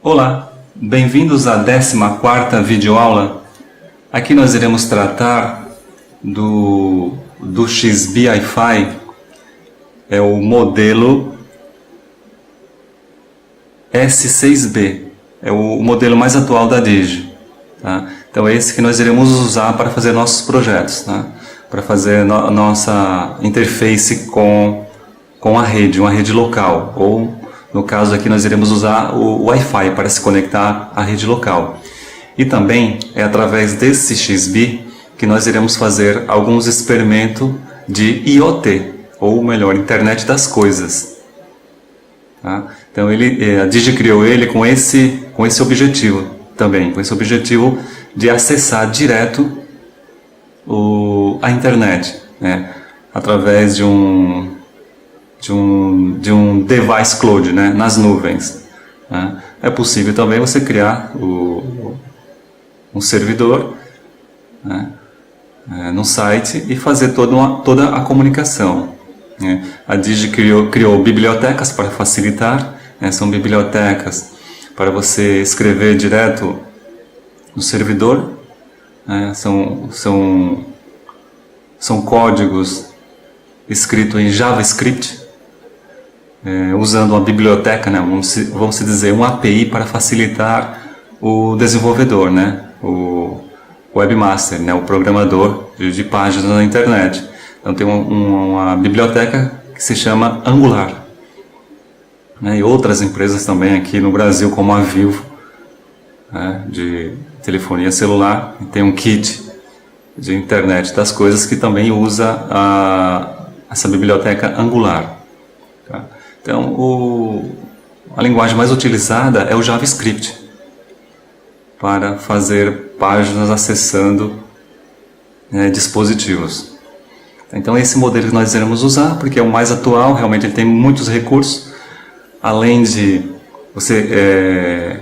Olá, bem-vindos à 14ª videoaula. Aqui nós iremos tratar do XB-Hi-Fi, é o modelo S6B, é o modelo mais atual da Digi. Tá? Então é esse que nós iremos usar para fazer nossos projetos, tá? Para fazer nossa interface com a rede, uma rede local, ou no caso aqui nós iremos usar o Wi-Fi para se conectar à rede local. E também é através desse XB que nós iremos fazer alguns experimentos de IoT, ou melhor, Internet das Coisas. Tá? Então a Digi criou ele com esse objetivo também, com esse objetivo de acessar direto a internet, né? Através de um device cloud, né? Nas nuvens. Né? É possível também você criar um servidor, né? No site e fazer toda a comunicação. Né? A Digi criou bibliotecas para facilitar, né? São bibliotecas para você escrever direto no servidor, né? São códigos escritos em JavaScript, usando uma biblioteca, né? vamos dizer, uma API para facilitar o desenvolvedor, né? O webmaster, né? O programador de páginas na internet. Então tem uma biblioteca que se chama Angular. Né? E outras empresas também aqui no Brasil, como a Vivo, né? De telefonia celular, tem um kit de internet das coisas que também usa essa biblioteca Angular. Tá? Então a linguagem mais utilizada é o JavaScript para fazer páginas acessando dispositivos. Então esse modelo que nós iremos usar, porque é o mais atual, realmente ele tem muitos recursos, além de você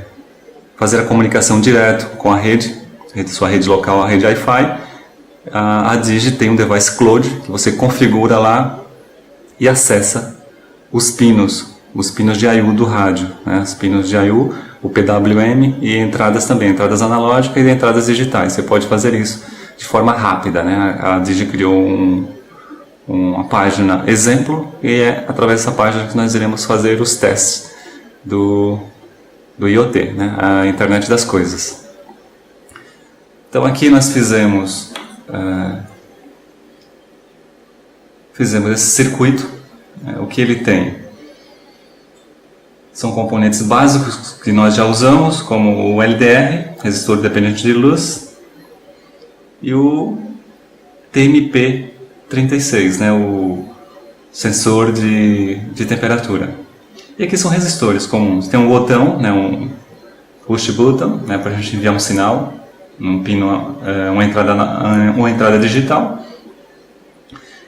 fazer a comunicação direto com a rede, sua rede local, a rede Wi-Fi. A Digi tem um device cloud que você configura lá e acessa os pinos de I/O do rádio, né? Os pinos de I/O, o PWM e entradas também, entradas analógicas e entradas digitais. Você pode fazer isso de forma rápida, né? A Digi criou uma página exemplo e é através dessa página que nós iremos fazer os testes do IoT, né? A Internet das Coisas. Então aqui nós fizemos esse circuito. O que ele tem? São componentes básicos que nós já usamos, como o LDR, resistor dependente de luz, e o TMP36, né, o sensor de temperatura. E aqui são resistores comuns. Tem um botão, né, um push button, né, para a gente enviar um sinal, um pino, uma entrada digital.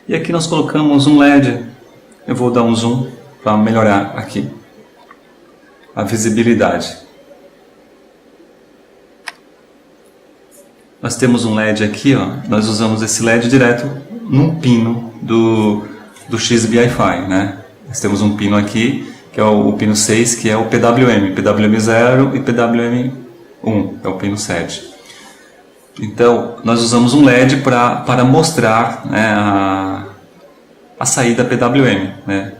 E aqui nós colocamos um LED. Eu vou dar um zoom para melhorar aqui a visibilidade. Nós temos um LED aqui, ó. Nós usamos esse LED direto num pino do XB-Hi-Fi, né? Nós temos um pino aqui, que é o pino 6, que é o PWM, PWM0 e PWM1, é o pino 7. Então, nós usamos um LED para mostrar, né, a saída PWM, né?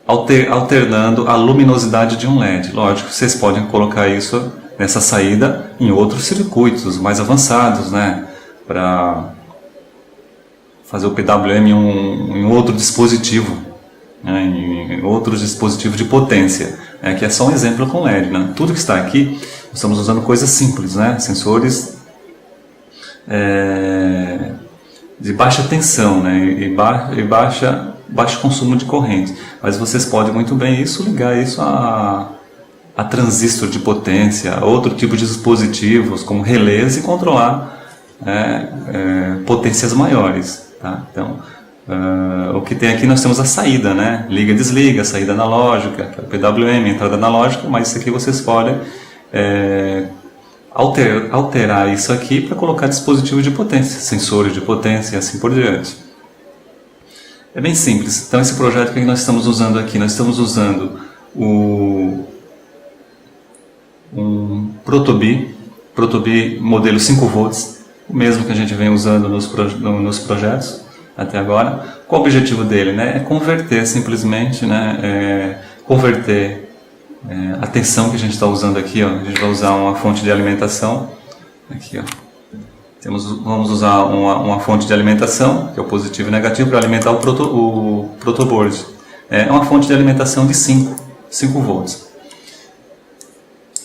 Alternando a luminosidade de um LED. Lógico, vocês podem colocar isso nessa saída em outros circuitos mais avançados, né? Para fazer o PWM em outro dispositivo, né? Em outros dispositivos de potência. Aqui é só um exemplo com LED, né? Tudo que está aqui, estamos usando coisas simples, né? Sensores de baixa tensão, né? E baixo consumo de corrente. Mas vocês podem muito bem ligar isso a transistor de potência, a outro tipo de dispositivos, como relés, e controlar potências maiores. Tá? Então, o que tem aqui, nós temos a saída, né? Liga e desliga, saída analógica, PWM, entrada analógica, mas isso aqui vocês podem alterar isso aqui para colocar dispositivos de potência, sensores de potência e assim por diante. É bem simples. Então esse projeto que nós estamos usando aqui, nós estamos usando Protobi modelo 5 volts, o mesmo que a gente vem usando nos projetos até agora. Qual o objetivo dele? Né? É converter simplesmente, né? Converter a tensão que a gente está usando aqui. Ó. A gente vai usar uma fonte de alimentação. Aqui, ó. Vamos usar uma fonte de alimentação, que é o positivo e negativo, para alimentar o protoboard. É uma fonte de alimentação de 5 volts.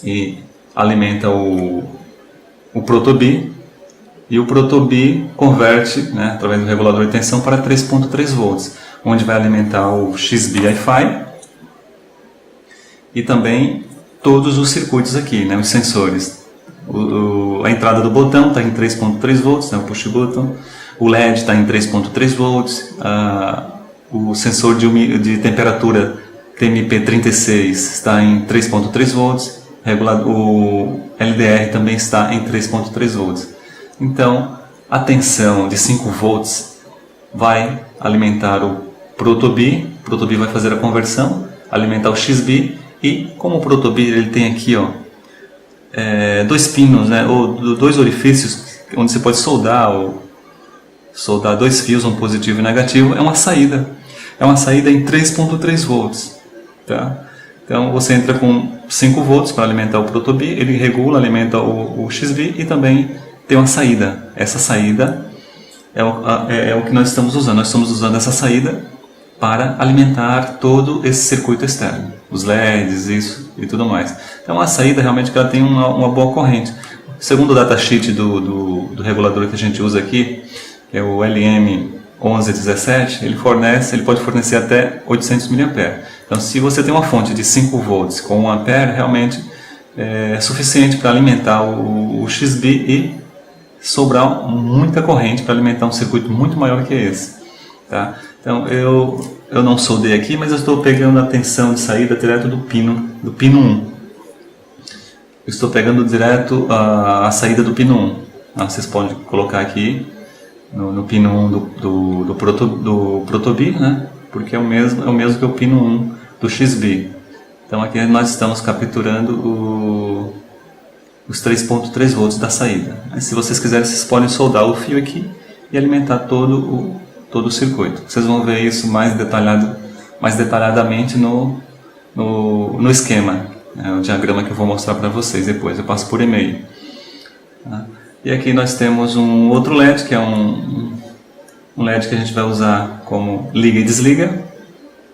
E alimenta o Protobi, e o Protobi converte, né, através do regulador de tensão, para 3.3 volts, onde vai alimentar o XBee Wi-Fi e também todos os circuitos aqui, né, os sensores. A entrada do botão está em 3.3 volts, né, o push button, o LED está em 3.3 volts, o sensor de temperatura TMP36 está em 3.3 volts, o LDR também está em 3.3 volts. Então, a tensão de 5 volts vai alimentar o Protobi vai fazer a conversão, alimentar o XBee, e como o Protobi ele tem aqui, ó, 2 pinos, né, ou 2 orifícios onde você pode soldar 2 fios, um positivo e negativo, é uma saída em 3.3 volts, tá? Então você entra com 5 volts para alimentar o Protobi, ele regula, alimenta o XBee e também tem uma saída. Essa saída é o que nós estamos usando. Nós estamos usando essa saída para alimentar todo esse circuito externo, os LEDs, isso e tudo mais. Então a saída realmente que ela tem uma boa corrente. Segundo o datasheet do regulador que a gente usa aqui, que é o LM1117, ele pode fornecer até 800 mA. Então se você tem uma fonte de 5 volts com 1 A, realmente é suficiente para alimentar o XBee e sobrar muita corrente para alimentar um circuito muito maior que esse, tá? Então eu não soldei aqui, mas eu estou pegando a tensão de saída direto do pino 1. Eu estou pegando direto a saída do pino 1. Vocês podem colocar aqui no pino 1 do Protobi, né? Porque é o mesmo que o pino 1 do XBee. Então aqui nós estamos capturando os 3.3 volts da saída. Mas, se vocês quiserem, vocês podem soldar o fio aqui e alimentar todo o circuito. Vocês vão ver isso mais detalhadamente no esquema, né, o diagrama que eu vou mostrar para vocês depois. Eu passo por e-mail. Tá? E aqui nós temos um outro LED, que é um LED que a gente vai usar como liga e desliga,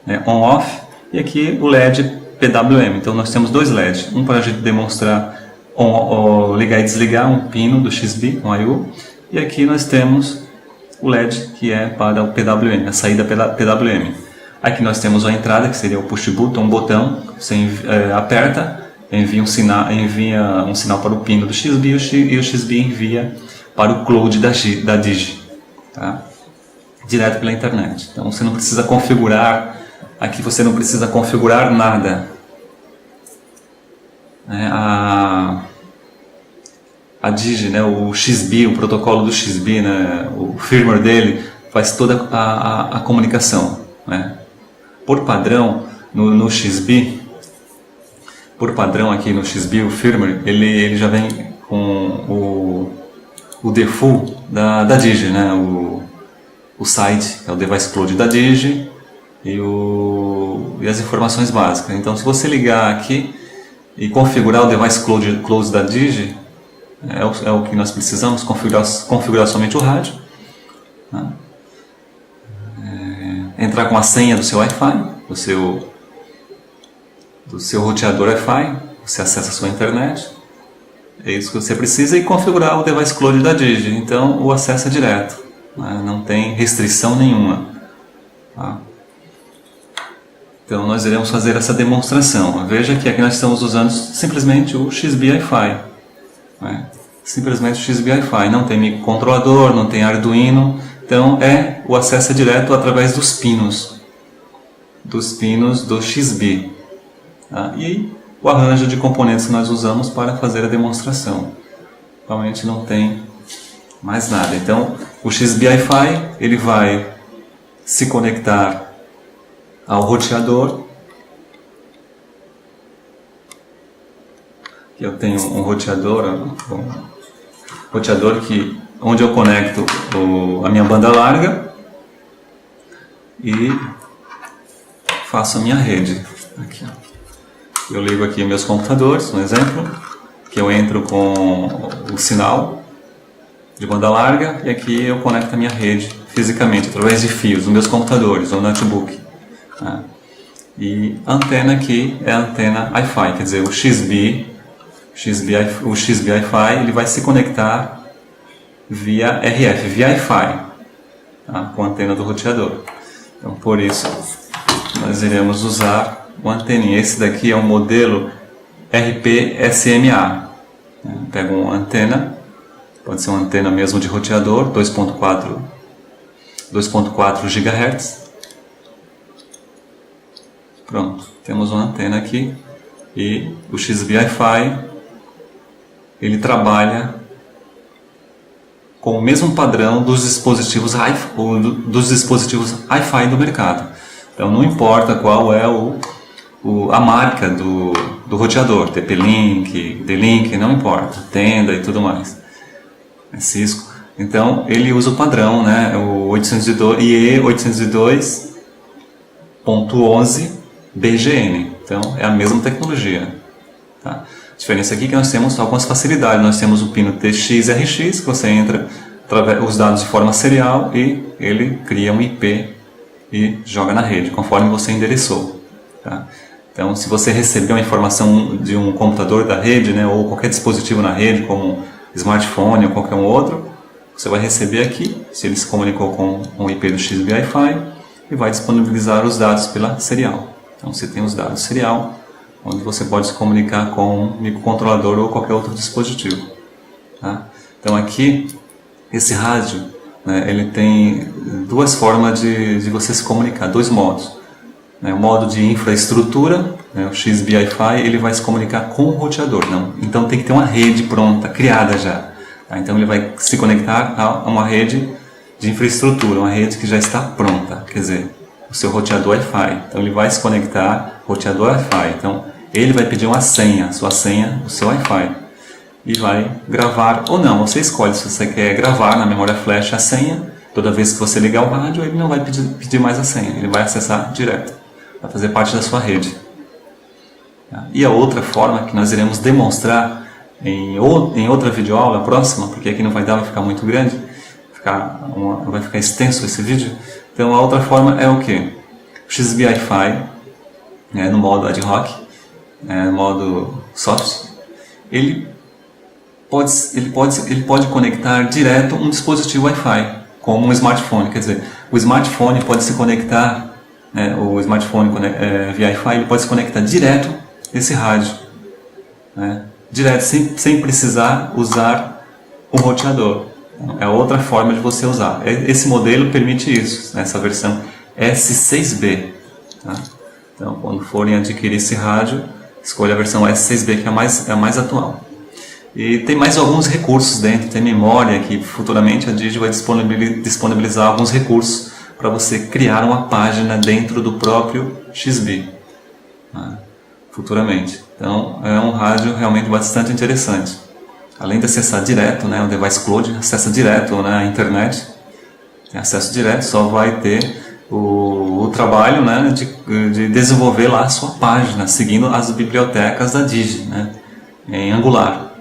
né, on-off, e aqui o LED PWM. Então nós temos 2 LEDs, um para a gente demonstrar ligar e desligar um pino do XBee, um I/O, e aqui nós temos o LED que é para o PWM, a saída PWM. Aqui nós temos a entrada, que seria o push button, um botão, você aperta, envia um sinal para o pino do XBee e o XBee envia para o cloud da Digi, tá? Direto pela internet. Então você não precisa configurar, aqui você não precisa configurar nada. A Digi, né, o XBee, o protocolo do XBee, né, o firmware dele faz toda a comunicação, né? Por padrão no XBee, aqui no XBee, o firmware ele já vem com o default da Digi, né, o site, que é o device cloud da Digi, e as informações básicas. Então se você ligar aqui e configurar o device cloud da Digi, é o que nós precisamos, configurar somente o rádio, né? Entrar com a senha do seu Wi-Fi, do seu roteador Wi-Fi, você acessa a sua internet, é isso que você precisa, e configurar o device cloud da Digi. Então o acesso é direto, né? Não tem restrição nenhuma, tá? Então nós iremos fazer essa demonstração. Veja que aqui nós estamos usando simplesmente o XBee Wi-Fi, né? Simplesmente o XBee Wi-Fi, não tem microcontrolador, não tem Arduino, então o acesso é direto através dos pinos do XBee, tá? E o arranjo de componentes que nós usamos para fazer a demonstração. Realmente não tem mais nada. Então o XBee Wi-Fi ele vai se conectar ao roteador eu tenho um roteador onde eu conecto a minha banda larga e faço a minha rede. Aqui, eu ligo aqui meus computadores, um exemplo, que eu entro com o sinal de banda larga e aqui eu conecto a minha rede fisicamente, através de fios, dos meus computadores ou notebook. Tá? E a antena aqui é a antena Wi-Fi, quer dizer, o XBee Wi-Fi ele vai se conectar via RF, via Wi-Fi, tá? Com a antena do roteador. Então, por isso, nós iremos usar uma anteninha. Esse daqui é um modelo RP-SMA. Pega uma antena, pode ser uma antena mesmo de roteador, 2.4 GHz. Pronto, temos uma antena aqui e o XBee Wi-Fi ele trabalha com o mesmo padrão dos dispositivos Wi-Fi do mercado. Então não importa qual é a marca do roteador, TP-Link, D-Link, não importa, Tenda e tudo mais, é Cisco. Então ele usa o padrão, né, o 802, IE 802.11 BGN, então é a mesma tecnologia. Tá? A diferença aqui é que nós temos algumas facilidades, nós temos o pino TX-RX, que você entra os dados de forma serial e ele cria um IP e joga na rede, conforme você endereçou. Tá? Então, se você receber uma informação de um computador da rede, né, ou qualquer dispositivo na rede, como smartphone ou qualquer um outro, você vai receber aqui, se ele se comunicou com um IP do XBee Wi-Fi, e vai disponibilizar os dados pela serial. Então, você tem os dados serial, onde você pode se comunicar com um microcontrolador ou qualquer outro dispositivo. Tá? Então, aqui, esse rádio, né, ele tem duas formas de você se comunicar, dois modos. O modo de infraestrutura, né, o XBee Wi-Fi, ele vai se comunicar com o roteador. Não? Então tem que ter uma rede pronta, criada já. Tá? Então ele vai se conectar a uma rede de infraestrutura, uma rede que já está pronta, quer dizer, o seu roteador Wi-Fi. Então ele vai se conectar ao roteador Wi-Fi. Então ele vai pedir uma senha, sua senha do seu Wi-Fi. E vai gravar ou não. Você escolhe se você quer gravar na memória flash a senha. Toda vez que você ligar o rádio, ele não vai pedir mais a senha. Ele vai acessar direto. Vai fazer parte da sua rede. E a outra forma que nós iremos demonstrar em outra videoaula próxima, porque aqui não vai dar, vai ficar muito grande, vai ficar extenso esse vídeo. Então a outra forma é o que? O XBee Wi-Fi, no modo ad hoc, no modo soft, ele pode conectar direto um dispositivo Wi-Fi, como um smartphone. Quer dizer, o smartphone pode se conectar, o smartphone via Wi-Fi, ele pode se conectar direto esse rádio, direto, sem precisar usar o roteador. É outra forma de você usar. Esse modelo permite isso, essa versão S6B. Tá? Então, quando forem adquirir esse rádio, escolha a versão S6B, que é a mais atual. E tem mais alguns recursos dentro, tem memória, que futuramente a Digi vai disponibilizar alguns recursos para você criar uma página dentro do próprio XBee, futuramente. Então é um rádio realmente bastante interessante. Além de acessar direto, o Device Cloud acessa direto na internet, tem acesso direto, só vai ter o trabalho de desenvolver lá a sua página, seguindo as bibliotecas da Digi, em Angular,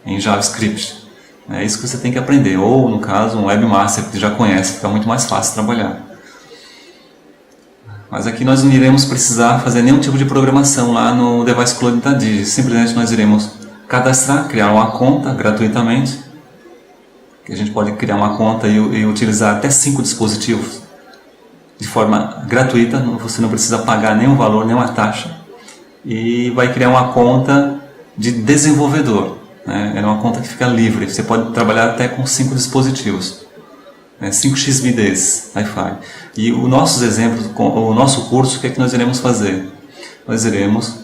em JavaScript. É isso que você tem que aprender, ou no caso um webmaster que já conhece, fica muito mais fácil trabalhar. Mas aqui nós não iremos precisar fazer nenhum tipo de programação lá no Device Cloud da Digi. Simplesmente nós iremos cadastrar, criar uma conta gratuitamente. Que a gente pode criar uma conta e utilizar até 5 dispositivos de forma gratuita. Você não precisa pagar nenhum valor, nenhuma taxa. E vai criar uma conta de desenvolvedor. É uma conta que fica livre. Você pode trabalhar até com 5 dispositivos. 5 XBDs Wi-Fi. E os nossos exemplos, o nosso curso, o que é que nós iremos fazer? Nós iremos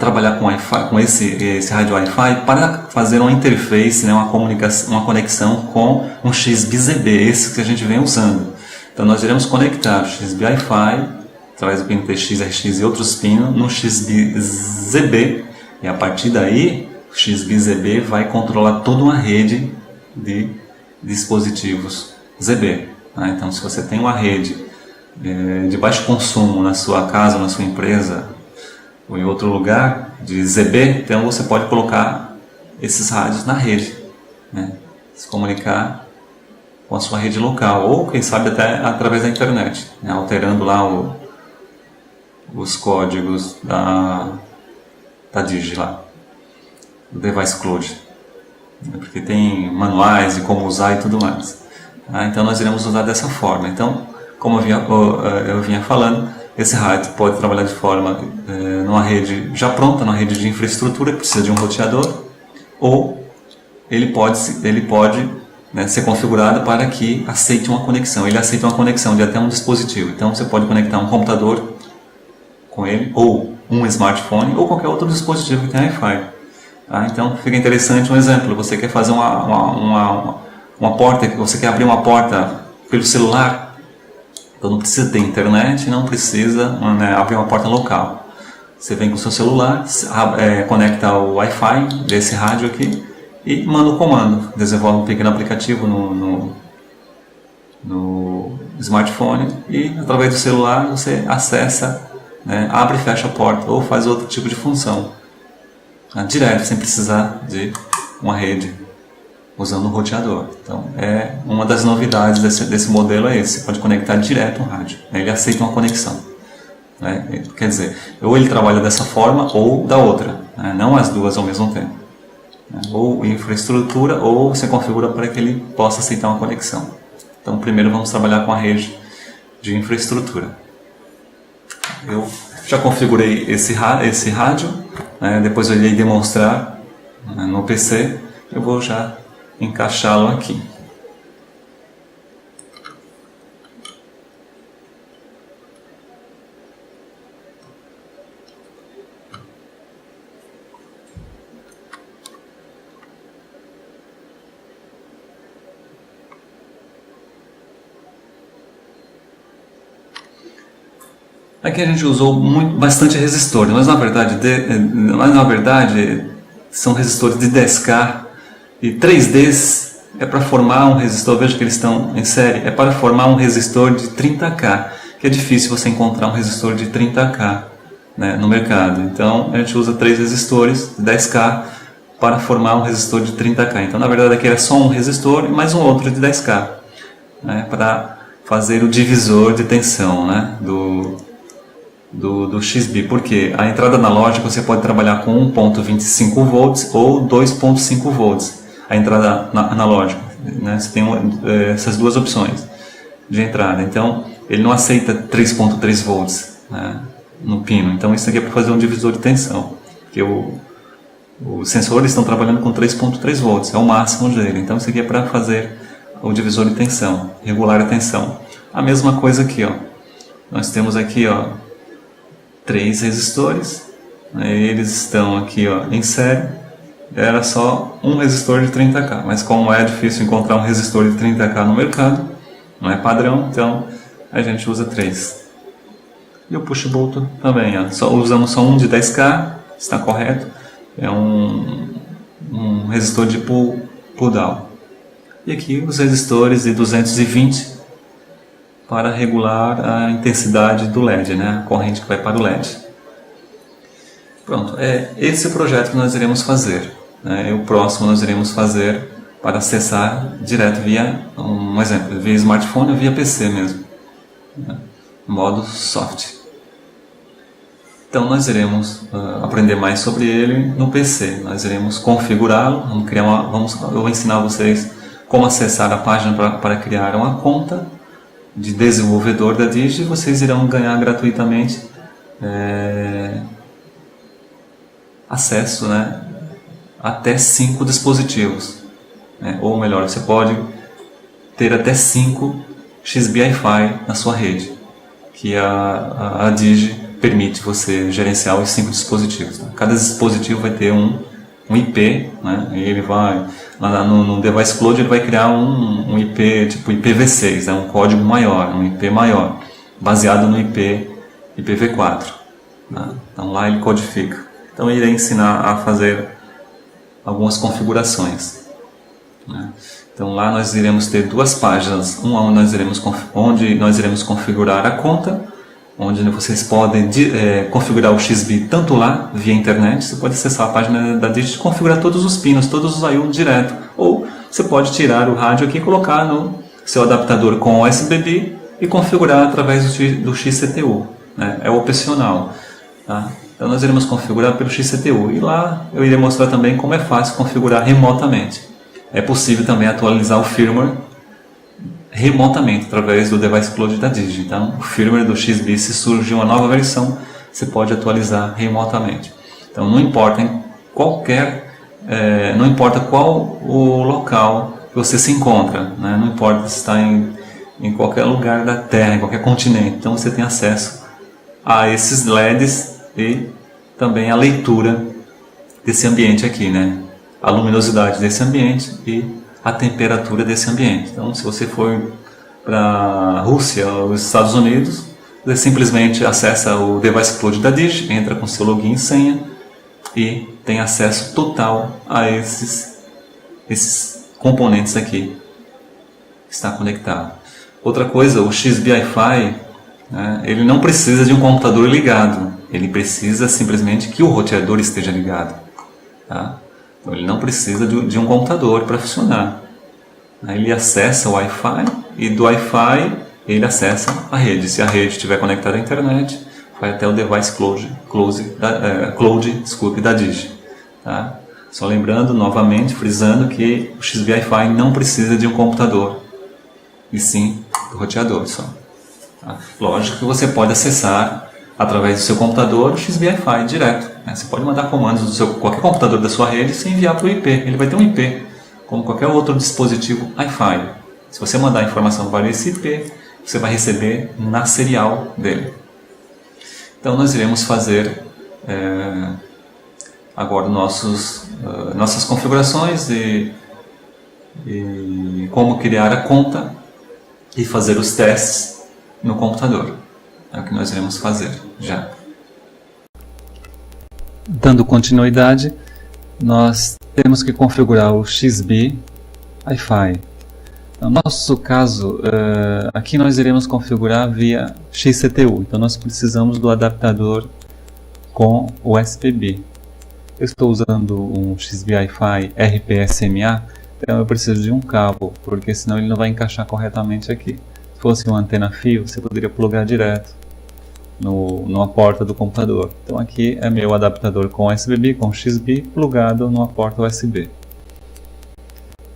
trabalhar com Wi-Fi, com esse rádio Wi-Fi para fazer uma interface, uma conexão com um XBee, esse que a gente vem usando. Então nós iremos conectar o XBee Wi-Fi, através do pino TX, RX e outros pinos, no XBee E a partir daí, o XBZB vai controlar toda uma rede de dispositivos ZB. Né? Então, se você tem uma rede de baixo consumo na sua casa, na sua empresa ou em outro lugar de ZB, então você pode colocar esses rádios na rede, né? Se comunicar com a sua rede local ou quem sabe até através da internet, né? Alterando lá os códigos da Digi lá, do Device Cloud, porque tem manuais de como usar e tudo mais. Então nós iremos usar dessa forma. Então, como eu vinha falando, esse rádio pode trabalhar de forma numa rede já pronta, numa rede de infraestrutura que precisa de um roteador, ou ele pode né, ser configurado para que aceite uma conexão. Ele aceita uma conexão de até um dispositivo. Então você pode conectar um computador com ele, ou um smartphone, ou qualquer outro dispositivo que tenha Wi-Fi. Então fica interessante um exemplo. Você quer fazer uma porta, você quer abrir uma porta pelo celular. Então não precisa ter internet, não precisa né, abrir uma porta local. Você vem com o seu celular, conecta o Wi-Fi desse rádio aqui e manda o comando. Desenvolve um pequeno aplicativo no smartphone e através do celular você acessa, né, abre e fecha a porta ou faz outro tipo de função. Direto, sem precisar de uma rede, usando um roteador. Então, uma das novidades desse modelo é esse. Você pode conectar direto um rádio. Ele aceita uma conexão. Né? Quer dizer, ou ele trabalha dessa forma ou da outra. Né? Não as duas ao mesmo tempo. Né? Ou infraestrutura, ou você configura para que ele possa aceitar uma conexão. Então, primeiro vamos trabalhar com a rede de infraestrutura. Eu já configurei esse rádio. Né? Depois eu irei demonstrar no PC. Eu vou já encaixá-lo aqui. Aqui a gente usou bastante resistor, mas na verdade são resistores de 10K e 3Ds é para formar um resistor. Veja que eles estão em série, é para formar um resistor de 30K, que é difícil você encontrar um resistor de 30K, né, no mercado. Então a gente usa 3 resistores de 10K para formar um resistor de 30K. Então na verdade aqui era só um resistor e mais um outro de 10K, né, para fazer o divisor de tensão, né, do XB, porque a entrada analógica você pode trabalhar com 1.25 volts ou 2.5 volts, a entrada analógica, né? Você tem essas duas opções de entrada. Então ele não aceita 3.3 volts, né, no pino. Então isso aqui é para fazer um divisor de tensão, porque os sensores estão trabalhando com 3.3 volts, é o máximo dele. Então isso aqui é para fazer o divisor de tensão, regular a tensão. A mesma coisa aqui, ó. Nós temos aqui, ó, 3 resistores, né, eles estão aqui, ó, em série. Era só um resistor de 30K, mas como é difícil encontrar um resistor de 30K no mercado, não é padrão, então a gente usa 3. E o push button também, ó, usamos só um de 10K, está correto, é um resistor de pull down. E aqui os resistores de 220 para regular a intensidade do LED, né? A corrente que vai para o LED. Pronto, esse é o projeto que nós iremos fazer, né? E o próximo nós iremos fazer para acessar direto via, um exemplo, via smartphone ou via PC mesmo, né? Modo soft. Então nós iremos aprender mais sobre ele no PC. Nós iremos configurá-lo, eu vou ensinar vocês como acessar a página para criar uma conta de desenvolvedor da Digi. Vocês irão ganhar gratuitamente acesso, né, até 5 dispositivos, né? Ou melhor, você pode ter até 5 XB-Wi-Fi na sua rede, que a Digi permite você gerenciar os 5 dispositivos. Né? Cada dispositivo vai ter um IP, né? E ele vai lá no Device Cloud, ele vai criar um IP tipo IPv6, né? Um código maior, um IP maior, baseado no IPv4. Né? Então lá ele codifica. Então eu irei ensinar a fazer algumas configurações, né? Então lá nós iremos ter duas páginas, uma onde nós iremos configurar a conta, onde vocês podem configurar o XBee tanto lá, via internet, você pode acessar a página da Digit e configurar todos os pinos, todos os I/O direto, ou você pode tirar o rádio aqui e colocar no seu adaptador com USB e configurar através do XCTU, né? É opcional, tá? Então nós iremos configurar pelo XCTU e lá eu irei mostrar também como é fácil configurar remotamente. É possível também atualizar o firmware remotamente através do Device Cloud da Digi. Então o firmware do XBee, se surgir uma nova versão, você pode atualizar remotamente. Então não importa não importa qual o local que você se encontra, né? Não importa se está em qualquer lugar da Terra, em qualquer continente. Então você tem acesso a esses LEDs e também a leitura desse ambiente aqui, né? A luminosidade desse ambiente e a temperatura desse ambiente. Então, se você for para a Rússia ou os Estados Unidos, você simplesmente acessa o Device Cloud da Digi, entra com seu login e senha e tem acesso total a esses componentes aqui que está conectado. Outra coisa, o XBee Wi-Fi, né, ele não precisa de um computador ligado, ele precisa simplesmente que o roteador esteja ligado, tá? Então, ele não precisa de um computador para funcionar. Ele acessa o Wi-Fi e do Wi-Fi ele acessa a rede. Se a rede estiver conectada à internet, vai até o Device Cloud da Digi, tá? Só lembrando, novamente, frisando que o XBee Wi-Fi não precisa de um computador, e sim do roteador só. Tá? Lógico que você pode acessar através do seu computador o XBee Wi-Fi direto, né? Você pode mandar comandos do qualquer computador da sua rede sem enviar para o IP. Ele vai ter um IP, como qualquer outro dispositivo Wi-Fi. Se você mandar a informação para esse IP, você vai receber na serial dele. Então nós iremos fazer agora nossas configurações e como criar a conta e fazer os testes no computador. É o que nós iremos fazer já. Dando continuidade, nós temos que configurar o XBee Wi-Fi. No nosso caso, aqui nós iremos configurar via XCTU, então nós precisamos do adaptador com USB. Eu estou usando um XBee Wi-Fi RPSMA, então eu preciso de um cabo, porque senão ele não vai encaixar corretamente aqui. Se fosse uma antena fio, você poderia plugar direto numa porta do computador. Então aqui é meu adaptador com USB, com XBee, plugado numa porta USB.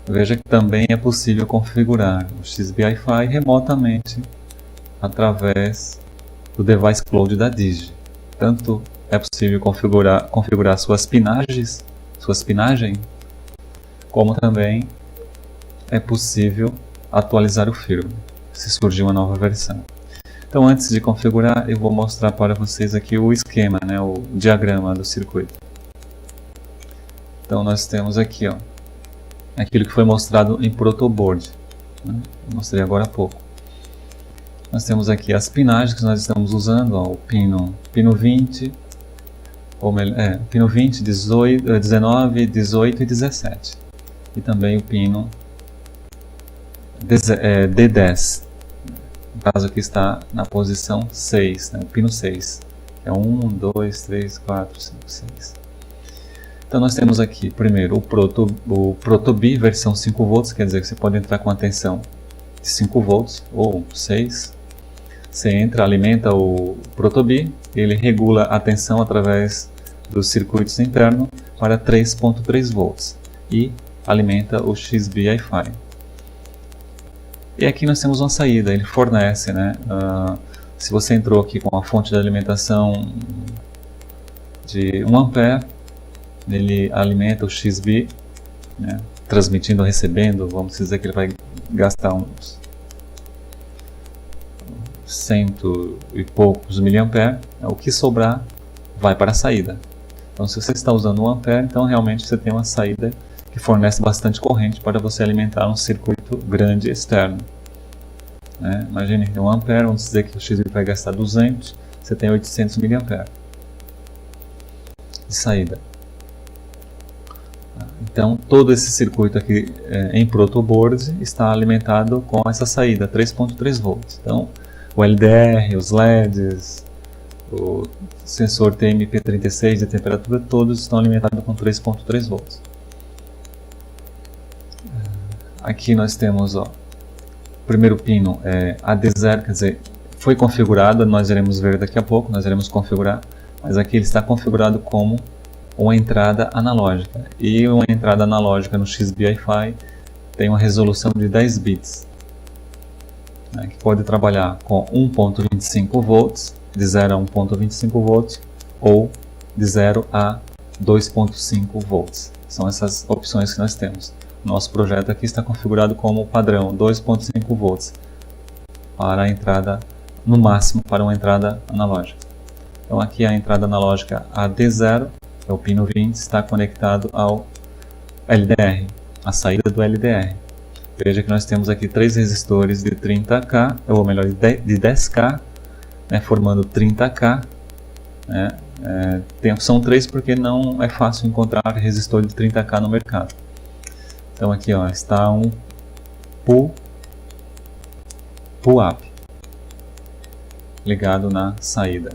Veja que também é possível configurar o XBee Wi-Fi remotamente através do Device Cloud da Digi. Tanto é possível configurar suas pinagens, como também é possível atualizar o firmware, se surgir uma nova versão. Então antes de configurar, eu vou mostrar para vocês aqui o esquema, né, o diagrama do circuito. Então nós temos aqui, ó, aquilo que foi mostrado em protoboard, né? Eu mostrei agora há pouco. Nós temos aqui as pinagens que nós estamos usando, ó, o pino 20, pino 20, 19, 18 e 17. E também o pino D10. No caso aqui está na posição 6, né? O pino 6. Que é 1, 2, 3, 4, 5, 6. Então nós temos aqui primeiro o Protobee versão 5 volts, quer dizer que você pode entrar com a tensão de 5 volts ou 6. Você entra, alimenta o Protobee, ele regula a tensão através dos circuitos internos para 3.3 volts e alimenta o XBee Wi-Fi. E aqui nós temos uma saída, ele fornece, né? Se você entrou aqui com a fonte de alimentação de 1 A, ele alimenta o XBee, né? Transmitindo ou recebendo, vamos dizer que ele vai gastar uns 100 e poucos mA, o que sobrar vai para a saída. Então se você está usando 1 A, então realmente você tem uma saída que fornece bastante corrente para você alimentar um circuito grande externo, né? Imagine 1 A, vamos dizer que o XBee vai gastar 200, você tem 800 mA. de saída. Então todo esse circuito aqui em protoboard está alimentado com essa saída 3.3 volts. Então o LDR, os LEDs, o sensor TMP36 de temperatura, todos estão alimentados com 3.3 volts. Aqui nós temos o primeiro pino AD0, quer dizer, foi configurado, nós iremos ver daqui a pouco, nós iremos configurar, mas aqui ele está configurado como uma entrada analógica. E uma entrada analógica no XBee Hi-Fi tem uma resolução de 10 bits, né, que pode trabalhar com 1.25 volts, de 0 a 1.25 volts, ou de 0 a 2.5 volts. São essas opções que nós temos. Nosso projeto aqui está configurado como padrão 2.5 volts para a entrada, no máximo para uma entrada analógica. Então aqui a entrada analógica AD0, que é o pino 20, está conectado ao LDR, a saída do LDR. Veja que nós temos aqui 3 resistores de 30K, ou melhor, de 10K, né, formando 30K. Né, são 3 porque não é fácil encontrar resistor de 30K no mercado. Então aqui ó, está um pull-up ligado na saída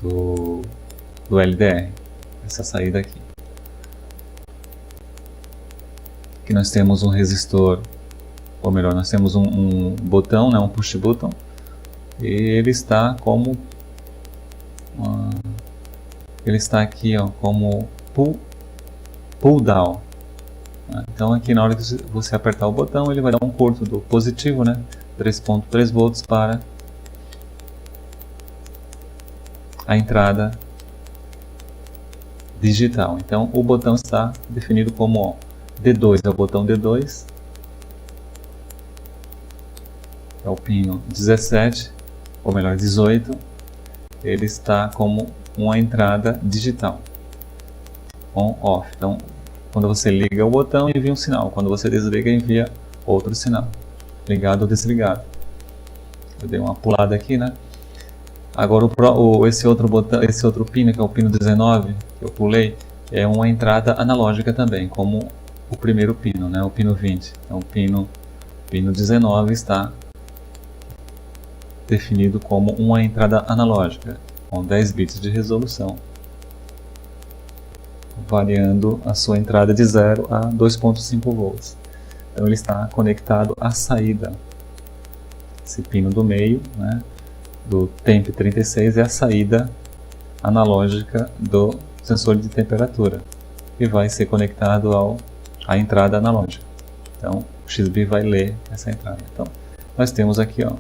do LDR, essa saída aqui. Aqui nós temos um resistor, ou melhor, nós temos um botão, né, um push button, e ele está como ele está aqui ó, como pull down. Então aqui na hora que você apertar o botão, ele vai dar um curto do positivo, né, 3.3 volts para a entrada digital. Então o botão está definido como D2, é o botão D2, é o pino 17, ou melhor 18, ele está como uma entrada digital, on-off. Então quando você liga o botão, envia um sinal, quando você desliga, envia outro sinal, ligado ou desligado. Eu dei uma pulada aqui, né? Agora esse outro botão, esse outro pino, que é o pino 19, que eu pulei, é uma entrada analógica também, como o primeiro pino, né, o pino 20. Então o pino 19 está definido como uma entrada analógica, com 10 bits de resolução, variando a sua entrada de 0 a 2.5 volts. Então ele está conectado à saída. Esse pino do meio, né, do TMP36 é a saída analógica do sensor de temperatura, e vai ser conectado à entrada analógica. Então o XBee vai ler essa entrada. Então nós temos aqui ó,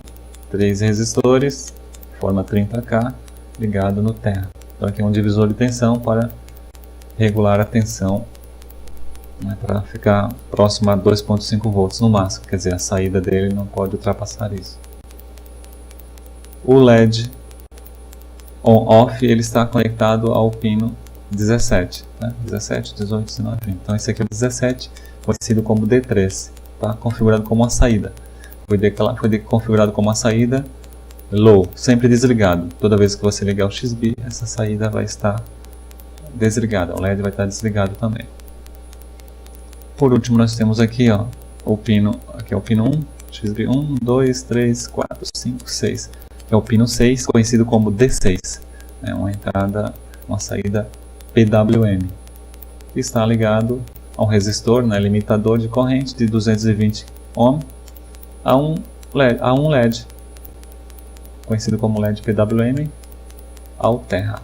3 resistores, forma 30K, ligado no terra. Então aqui é um divisor de tensão para regular a tensão, né, para ficar próximo a 2.5 volts no máximo, quer dizer, a saída dele não pode ultrapassar isso. O LED on-off ele está conectado ao pino 17, né? 17, 18, 19, 20. Então esse aqui é o 17, conhecido como D3, está configurado como uma saída. Foi configurado como uma saída low, sempre desligado. Toda vez que você ligar o XBee, essa saída vai estar desligada, o LED vai estar desligado também. Por último nós temos aqui ó, o pino, aqui é o pino 1, XBee 1, 2, 3, 4, 5, 6. É o pino 6, conhecido como D6, é uma entrada, uma saída PWM, que está ligado a um resistor, né, limitador de corrente de 220 ohm a um LED, conhecido como LED PWM, ao terra.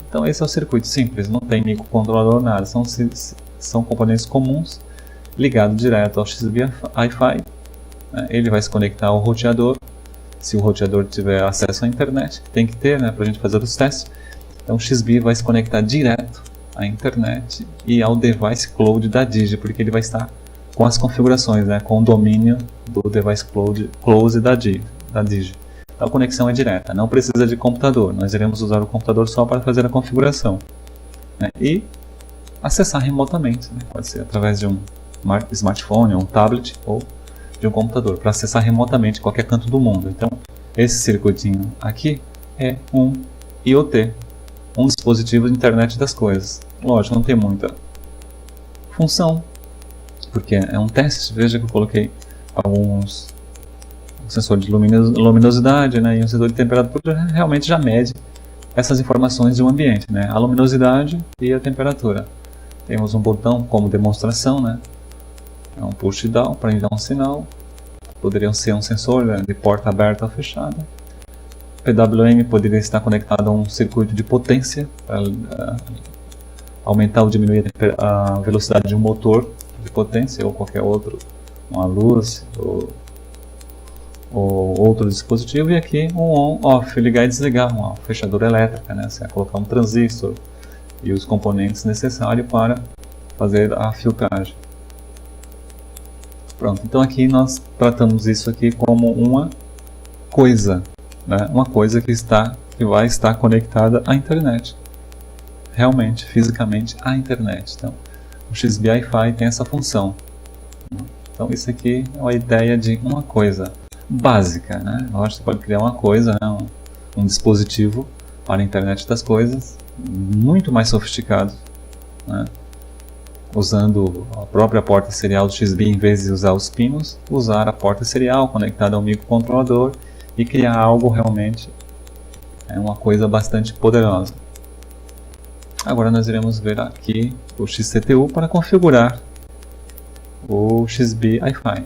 Então esse é o circuito simples, não tem microcontrolador, nada, são componentes comuns ligados direto ao XBee Hi-Fi. Né, ele vai se conectar ao roteador. Se o roteador tiver acesso à internet, tem que ter, né, para a gente fazer os testes. Então o XBee vai se conectar direto à internet e ao device cloud da Digi, porque ele vai estar com as configurações, né, com o domínio do device close da Digi. Então a conexão é direta, não precisa de computador. Nós iremos usar o computador só para fazer a configuração, né, e acessar remotamente, né, pode ser através de um smartphone, um tablet ou de um computador, para acessar remotamente qualquer canto do mundo. Então esse circuitinho aqui é um IoT, um dispositivo de internet das coisas. Lógico, não tem muita função, porque é um teste. Veja que eu coloquei alguns sensor de luminosidade, né, e um sensor de temperatura, realmente já mede essas informações de um ambiente, né, a luminosidade e a temperatura. Temos um botão como demonstração, né, é um push down para enviar um sinal. Poderia ser um sensor, né, de porta aberta ou fechada. PWM poderia estar conectado a um circuito de potência para aumentar ou diminuir a velocidade de um motor de potência ou qualquer outro, uma luz ou outro dispositivo. E aqui um on-off, ligar e desligar, uma fechadura elétrica, né? Você vai colocar um transistor e os componentes necessários para fazer a filtragem. Pronto, então aqui nós tratamos isso aqui como uma coisa, né? Uma coisa que vai estar conectada à internet, realmente, fisicamente à internet. Então, o XBee Wi-Fi tem essa função. Então, isso aqui é uma ideia de uma coisa básica, né? Lógico, você pode criar uma coisa, né? um dispositivo para a internet das coisas, muito mais sofisticado, né? Usando a própria porta serial do XBee, em vez de usar os pinos, usar a porta serial conectada ao microcontrolador e criar algo realmente, uma coisa bastante poderosa. Agora nós iremos ver aqui o XCTU para configurar o XBee Wi-Fi.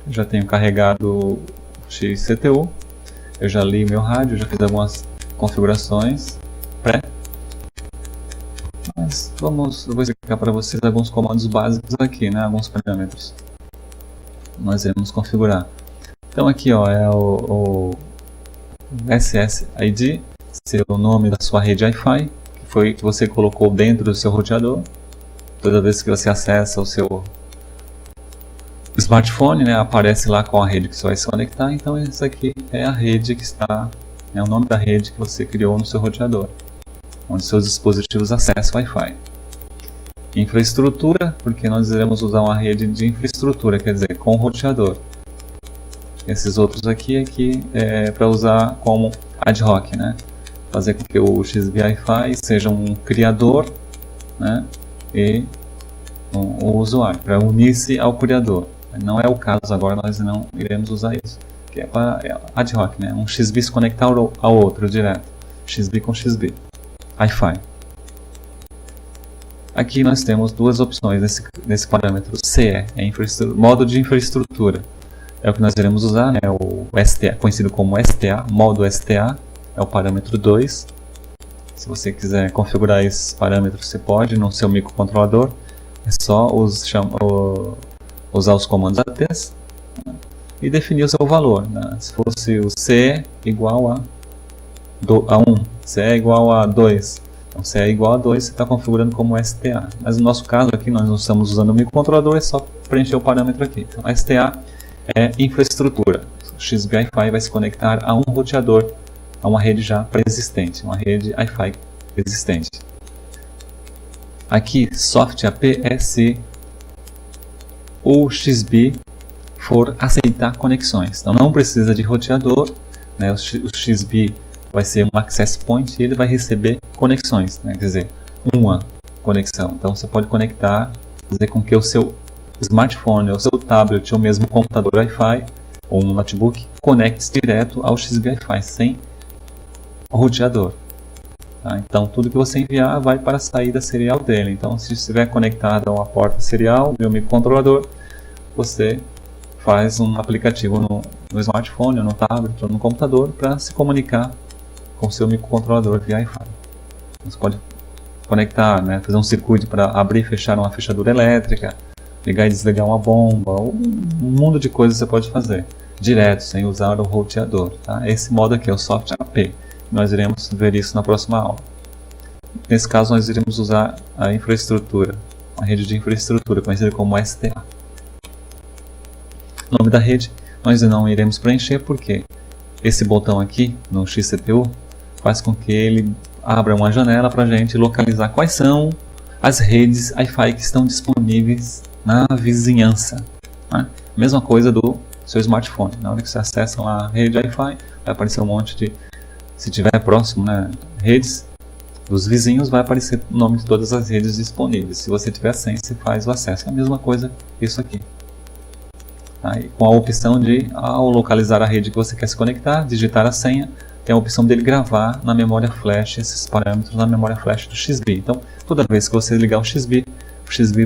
Eu já tenho carregado o XCTU, eu já li meu rádio, já fiz algumas configurações pré. Mas eu vou explicar para vocês alguns comandos básicos aqui, né? Alguns parâmetros. Nós iremos configurar. Então aqui, ó, é o SSID, ser o nome da sua rede Wi-Fi, que foi que você colocou dentro do seu roteador. Toda vez que você acessa o seu smartphone, né, aparece lá com a rede que você vai se conectar. Então essa aqui é a rede que está, é o nome da rede que você criou no seu roteador, onde seus dispositivos acessam Wi-Fi. Infraestrutura, porque nós iremos usar uma rede de infraestrutura, quer dizer, com o roteador. Esses outros aqui é para usar como ad hoc, né? Fazer com que o XBee Wi-Fi seja um criador, né, e o usuário, para unir-se ao criador. Não é o caso agora, nós não iremos usar isso, que é para ad hoc, né? Um XBee se conectar ao outro direto, XBee com XBee. Wi-Fi. Aqui nós temos duas opções nesse parâmetro CE, modo de infraestrutura. É o que nós iremos usar, né? O STA, conhecido como STA, modo STA, é o parâmetro 2. Se você quiser configurar esses parâmetros, você pode no seu microcontrolador. É só usar os comandos ATs, né? E definir o seu valor, né? Se fosse o CE igual a 1, CE igual a 2, então CE igual a 2 você está configurando como STA. Mas no nosso caso aqui nós não estamos usando o microcontrolador, é só preencher o parâmetro aqui. Então STA é infraestrutura. O XBee Wi-Fi vai se conectar a um roteador, a uma rede já pré-existente, uma rede Wi-Fi existente. Aqui, soft AP é se o XBee for aceitar conexões. Então não precisa de roteador, né? O XBee vai ser um access point e ele vai receber conexões, né? Quer dizer, uma conexão. Então você pode conectar, fazer com que o seu smartphone, o seu tablet ou mesmo computador Wi-Fi ou um notebook conecte direto ao XBee Wi-Fi sem roteador. Tá? Então tudo que você enviar vai para a saída serial dele. Então se estiver conectado a uma porta serial do microcontrolador, você faz um aplicativo no smartphone, ou no tablet ou no computador para se comunicar com o seu microcontrolador via Wi-Fi. Você pode conectar, né, fazer um circuito para abrir e fechar uma fechadura elétrica, ligar e desligar uma bomba, um mundo de coisas você pode fazer direto, sem usar o roteador. Tá? Esse modo aqui é o Soft AP. Nós iremos ver isso na próxima aula. Nesse caso nós iremos usar a infraestrutura, a rede de infraestrutura, conhecida como STA. O nome da rede nós não iremos preencher porque esse botão aqui no XCTU faz com que ele abra uma janela para a gente localizar quais são as redes Wi-Fi que estão disponíveis na vizinhança. Né? Mesma coisa do seu smartphone. Na hora que você acessa a rede Wi-Fi, vai aparecer um monte de, se tiver próximo, né, redes dos vizinhos, vai aparecer o nome de todas as redes disponíveis. Se você tiver a senha, você faz o acesso. É a mesma coisa que isso aqui. Aí, com a opção de, ao localizar a rede que você quer se conectar, digitar a senha, tem a opção dele gravar na memória flash esses parâmetros na memória flash do XBee. Então, toda vez que você ligar o XBee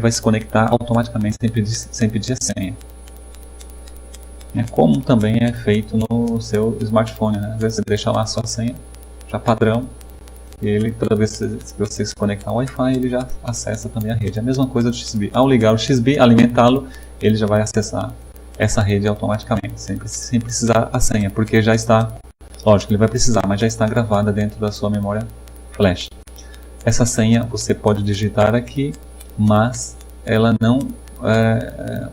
vai se conectar automaticamente sem pedir a senha. Como também é feito no seu smartphone, né? Às vezes você deixa lá a sua senha, já padrão, e ele, toda vez que você se conectar ao Wi-Fi, ele já acessa também a rede. É a mesma coisa do XBee. Ao ligar o XBee, alimentá-lo, ele já vai acessar essa rede automaticamente, sem precisar a senha, porque já está, lógico, ele vai precisar, mas já está gravada dentro da sua memória flash. Essa senha você pode digitar aqui, mas ela não,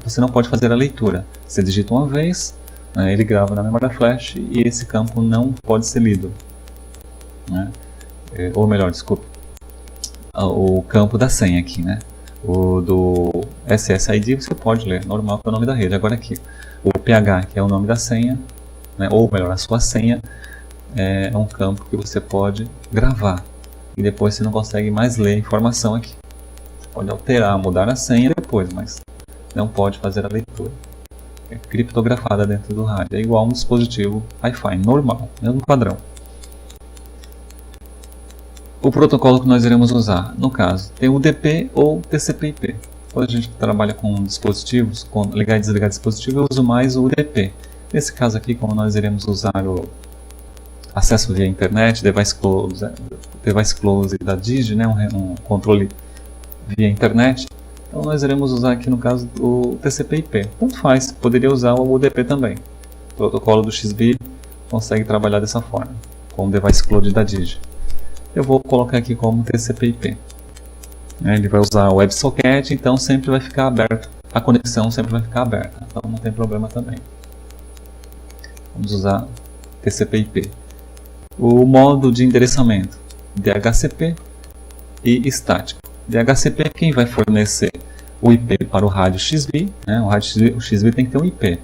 você não pode fazer a leitura. Você digita uma vez, ele grava na memória flash e esse campo não pode ser lido, né? Ou melhor, desculpe, o campo da senha aqui, né? O do SSID você pode ler, normal, que é o nome da rede. Agora aqui, o PH, que é o nome da senha, né? Ou melhor, a sua senha, é um campo que você pode gravar. E depois você não consegue mais ler a informação aqui. Você pode alterar, mudar a senha depois, mas não pode fazer a leitura. É criptografada dentro do rádio. É igual a um dispositivo Wi-Fi normal, mesmo padrão. O protocolo que nós iremos usar, no caso, tem o UDP ou TCP/IP. Quando a gente trabalha com dispositivos, com ligar e desligar dispositivo, eu uso mais o UDP. Nesse caso aqui, como nós iremos usar o acesso via internet, device close da Digi, né, um controle via internet, então nós iremos usar aqui no caso o TCP/IP. Tanto faz, poderia usar o UDP também. O protocolo do XBee consegue trabalhar dessa forma, com o device close da Digi. Eu vou colocar aqui como TCP/IP. Ele vai usar o WebSocket, então sempre vai ficar aberto. A conexão sempre vai ficar aberta, então não tem problema também. Vamos usar TCP/IP. O modo de endereçamento, DHCP e estático. DHCP é quem vai fornecer o IP para o rádio XBee, né? O XBee tem que ter um IP.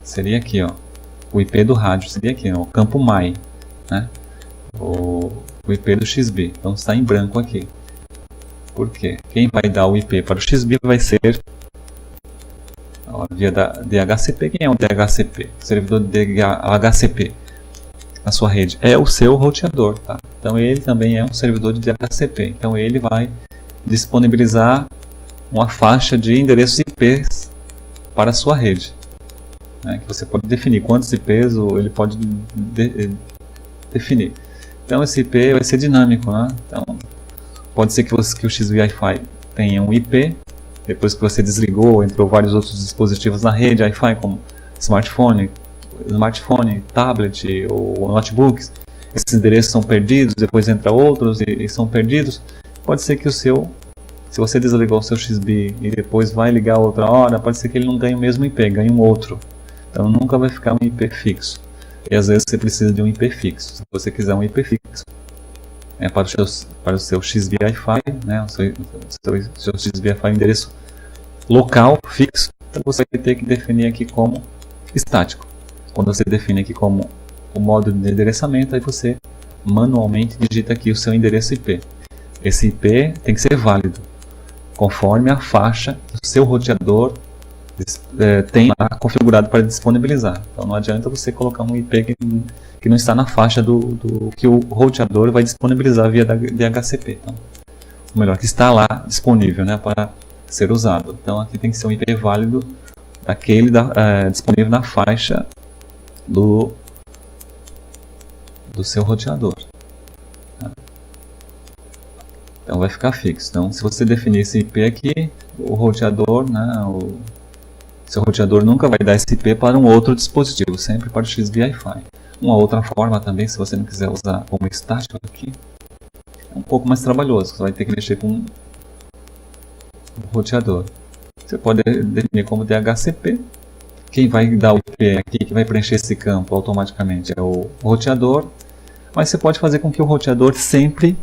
Seria aqui, ó. O IP do rádio seria aqui, ó, o campo MAI, né? O IP do XBee. Então está em branco aqui. Por quê? Quem vai dar o IP para o XBee vai ser, ó, via da DHCP. Quem é o DHCP? O servidor de DHCP. A sua rede é o seu roteador, tá? Então ele também é um servidor de DHCP. Então ele vai disponibilizar uma faixa de endereços IPs para a sua rede, né? Que você pode definir quantos IPs ele pode definir. Então esse IP vai ser dinâmico, né? Então pode ser que o XBee Wi-Fi tenha um IP, depois que você desligou, entrou vários outros dispositivos na rede Wi-Fi, como smartphone, tablet ou notebooks. Esses endereços são perdidos, depois entra outros e são perdidos. Pode ser que se você desligou o seu XBee e depois vai ligar outra hora, pode ser que ele não ganhe o mesmo IP, ganhe um outro. Então nunca vai ficar um IP fixo. E às vezes você precisa de um IP fixo. Se você quiser um IP fixo para o seu XBee Wi-Fi, né, o seu XBee Wi-Fi endereço local fixo, então você vai ter que definir aqui como estático. Quando você define aqui como o modo de endereçamento, aí você manualmente digita aqui o seu endereço IP. Esse IP tem que ser válido, conforme a faixa do seu roteador tem lá configurado para disponibilizar. Então não adianta você colocar um IP que não está na faixa do que o roteador vai disponibilizar via DHCP. Então, ou melhor, que está lá disponível, né, para ser usado. Então aqui tem que ser um IP válido, aquele disponível na faixa do seu roteador. Então vai ficar fixo. Então se você definir esse IP aqui, o roteador, né, seu roteador nunca vai dar esse IP para um outro dispositivo, sempre para o XBee Wi-Fi. Uma outra forma também, se você não quiser usar como estático aqui, é um pouco mais trabalhoso, você vai ter que mexer com o roteador. Você pode definir como DHCP. Quem vai dar o IP aqui, que vai preencher esse campo automaticamente é o roteador, mas você pode fazer com que o roteador sempre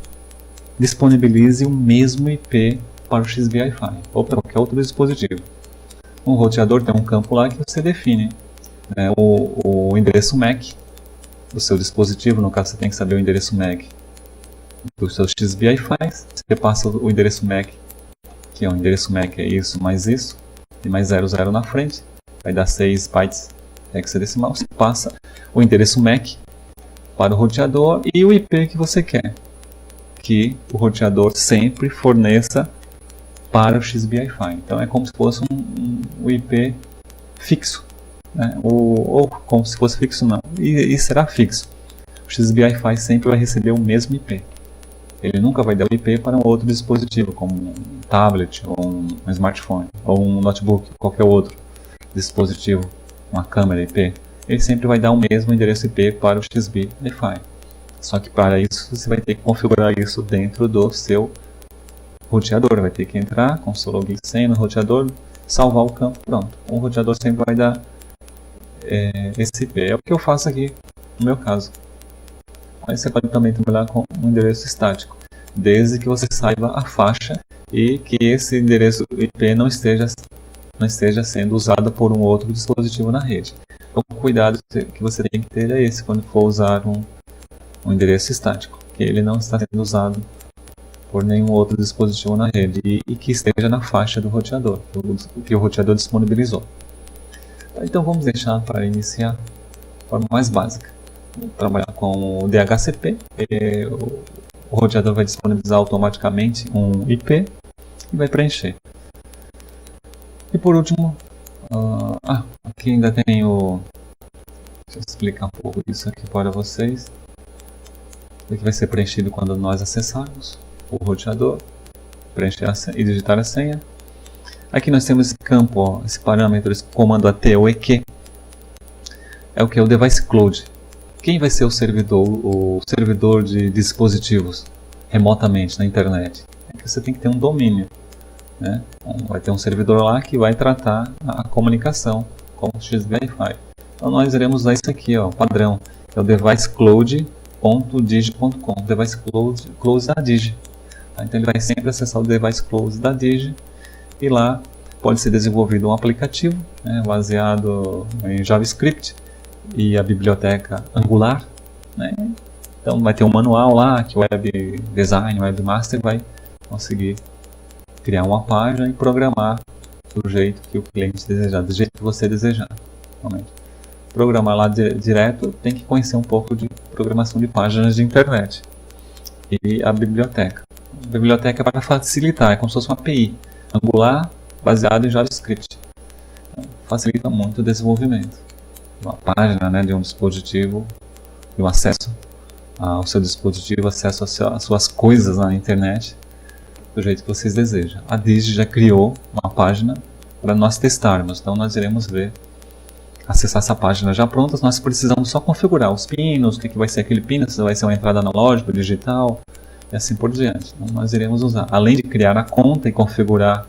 disponibilize o mesmo IP para o XBee Wi-Fi ou para qualquer outro dispositivo. Um roteador tem um campo lá que você define, né, o endereço MAC do seu dispositivo. No caso, você tem que saber o endereço MAC do seu XBee Wi-Fi. Você passa o endereço MAC, que é o endereço MAC é isso e mais 00 na frente, vai dar 6 bytes hexadecimal. Você passa o endereço MAC para o roteador e o IP que você quer que o roteador sempre forneça para o XBee Wi-Fi. Então é como se fosse um IP fixo, né? Ou como se fosse fixo não, e será fixo. O XBee Wi-Fi sempre vai receber o mesmo IP. Ele nunca vai dar o IP para um outro dispositivo, como um tablet, ou um smartphone, ou um notebook, qualquer outro dispositivo, uma câmera IP. Ele sempre vai dar o mesmo endereço IP para o XBee Wi-Fi. Só que para isso você vai ter que configurar isso dentro do seu roteador. Vai ter que entrar com o seu login e senha no roteador, salvar o campo, pronto. O roteador sempre vai dar esse IP. É o que eu faço aqui no meu caso. Aí você pode também trabalhar com um endereço estático, desde que você saiba a faixa e que esse endereço IP não esteja sendo usado por um outro dispositivo na rede. Então, o cuidado que você tem que ter é esse quando for usar um endereço estático, que ele não está sendo usado por nenhum outro dispositivo na rede e que esteja na faixa do roteador, que o roteador disponibilizou. Então vamos deixar para iniciar de forma mais básica. Vou trabalhar com o DHCP, o roteador vai disponibilizar automaticamente um IP e vai preencher. E por último, aqui ainda tem deixa eu explicar um pouco isso aqui para vocês. Aqui vai ser preenchido quando nós acessarmos o roteador, preencher e digitar a senha. Aqui nós temos esse campo, esse parâmetro, esse comando AT ou EQ, é o que? O Device Cloud. Quem vai ser o servidor de dispositivos remotamente na internet? É que você tem que ter um domínio, né? Vai ter um servidor lá que vai tratar a comunicação com o XBee Wi-Fi. Então nós iremos usar isso aqui, padrão, é o devicecloud.digi.com, Device Close da Digi. Então ele vai sempre acessar o Device Close da Digi e lá pode ser desenvolvido um aplicativo, né, baseado em JavaScript e a biblioteca Angular, né? Então vai ter um manual lá que o Web Design, o Webmaster vai conseguir criar uma página e programar do jeito que o cliente desejar, do jeito que você desejar. Realmente. Programar lá direto tem que conhecer um pouco de programação de páginas de internet. E a biblioteca. A biblioteca é para facilitar, é como se fosse uma API Angular baseada em JavaScript. Então, facilita muito o desenvolvimento. Uma página, né, de um dispositivo, de um acesso ao seu dispositivo, acesso às suas coisas na internet, do jeito que vocês desejam. A Digi já criou uma página para nós testarmos, então nós iremos acessar essa página já pronta. Nós precisamos só configurar os pinos, o que vai ser aquele pino, se vai ser uma entrada analógica, digital, e assim por diante. Então nós iremos usar, além de criar a conta e configurar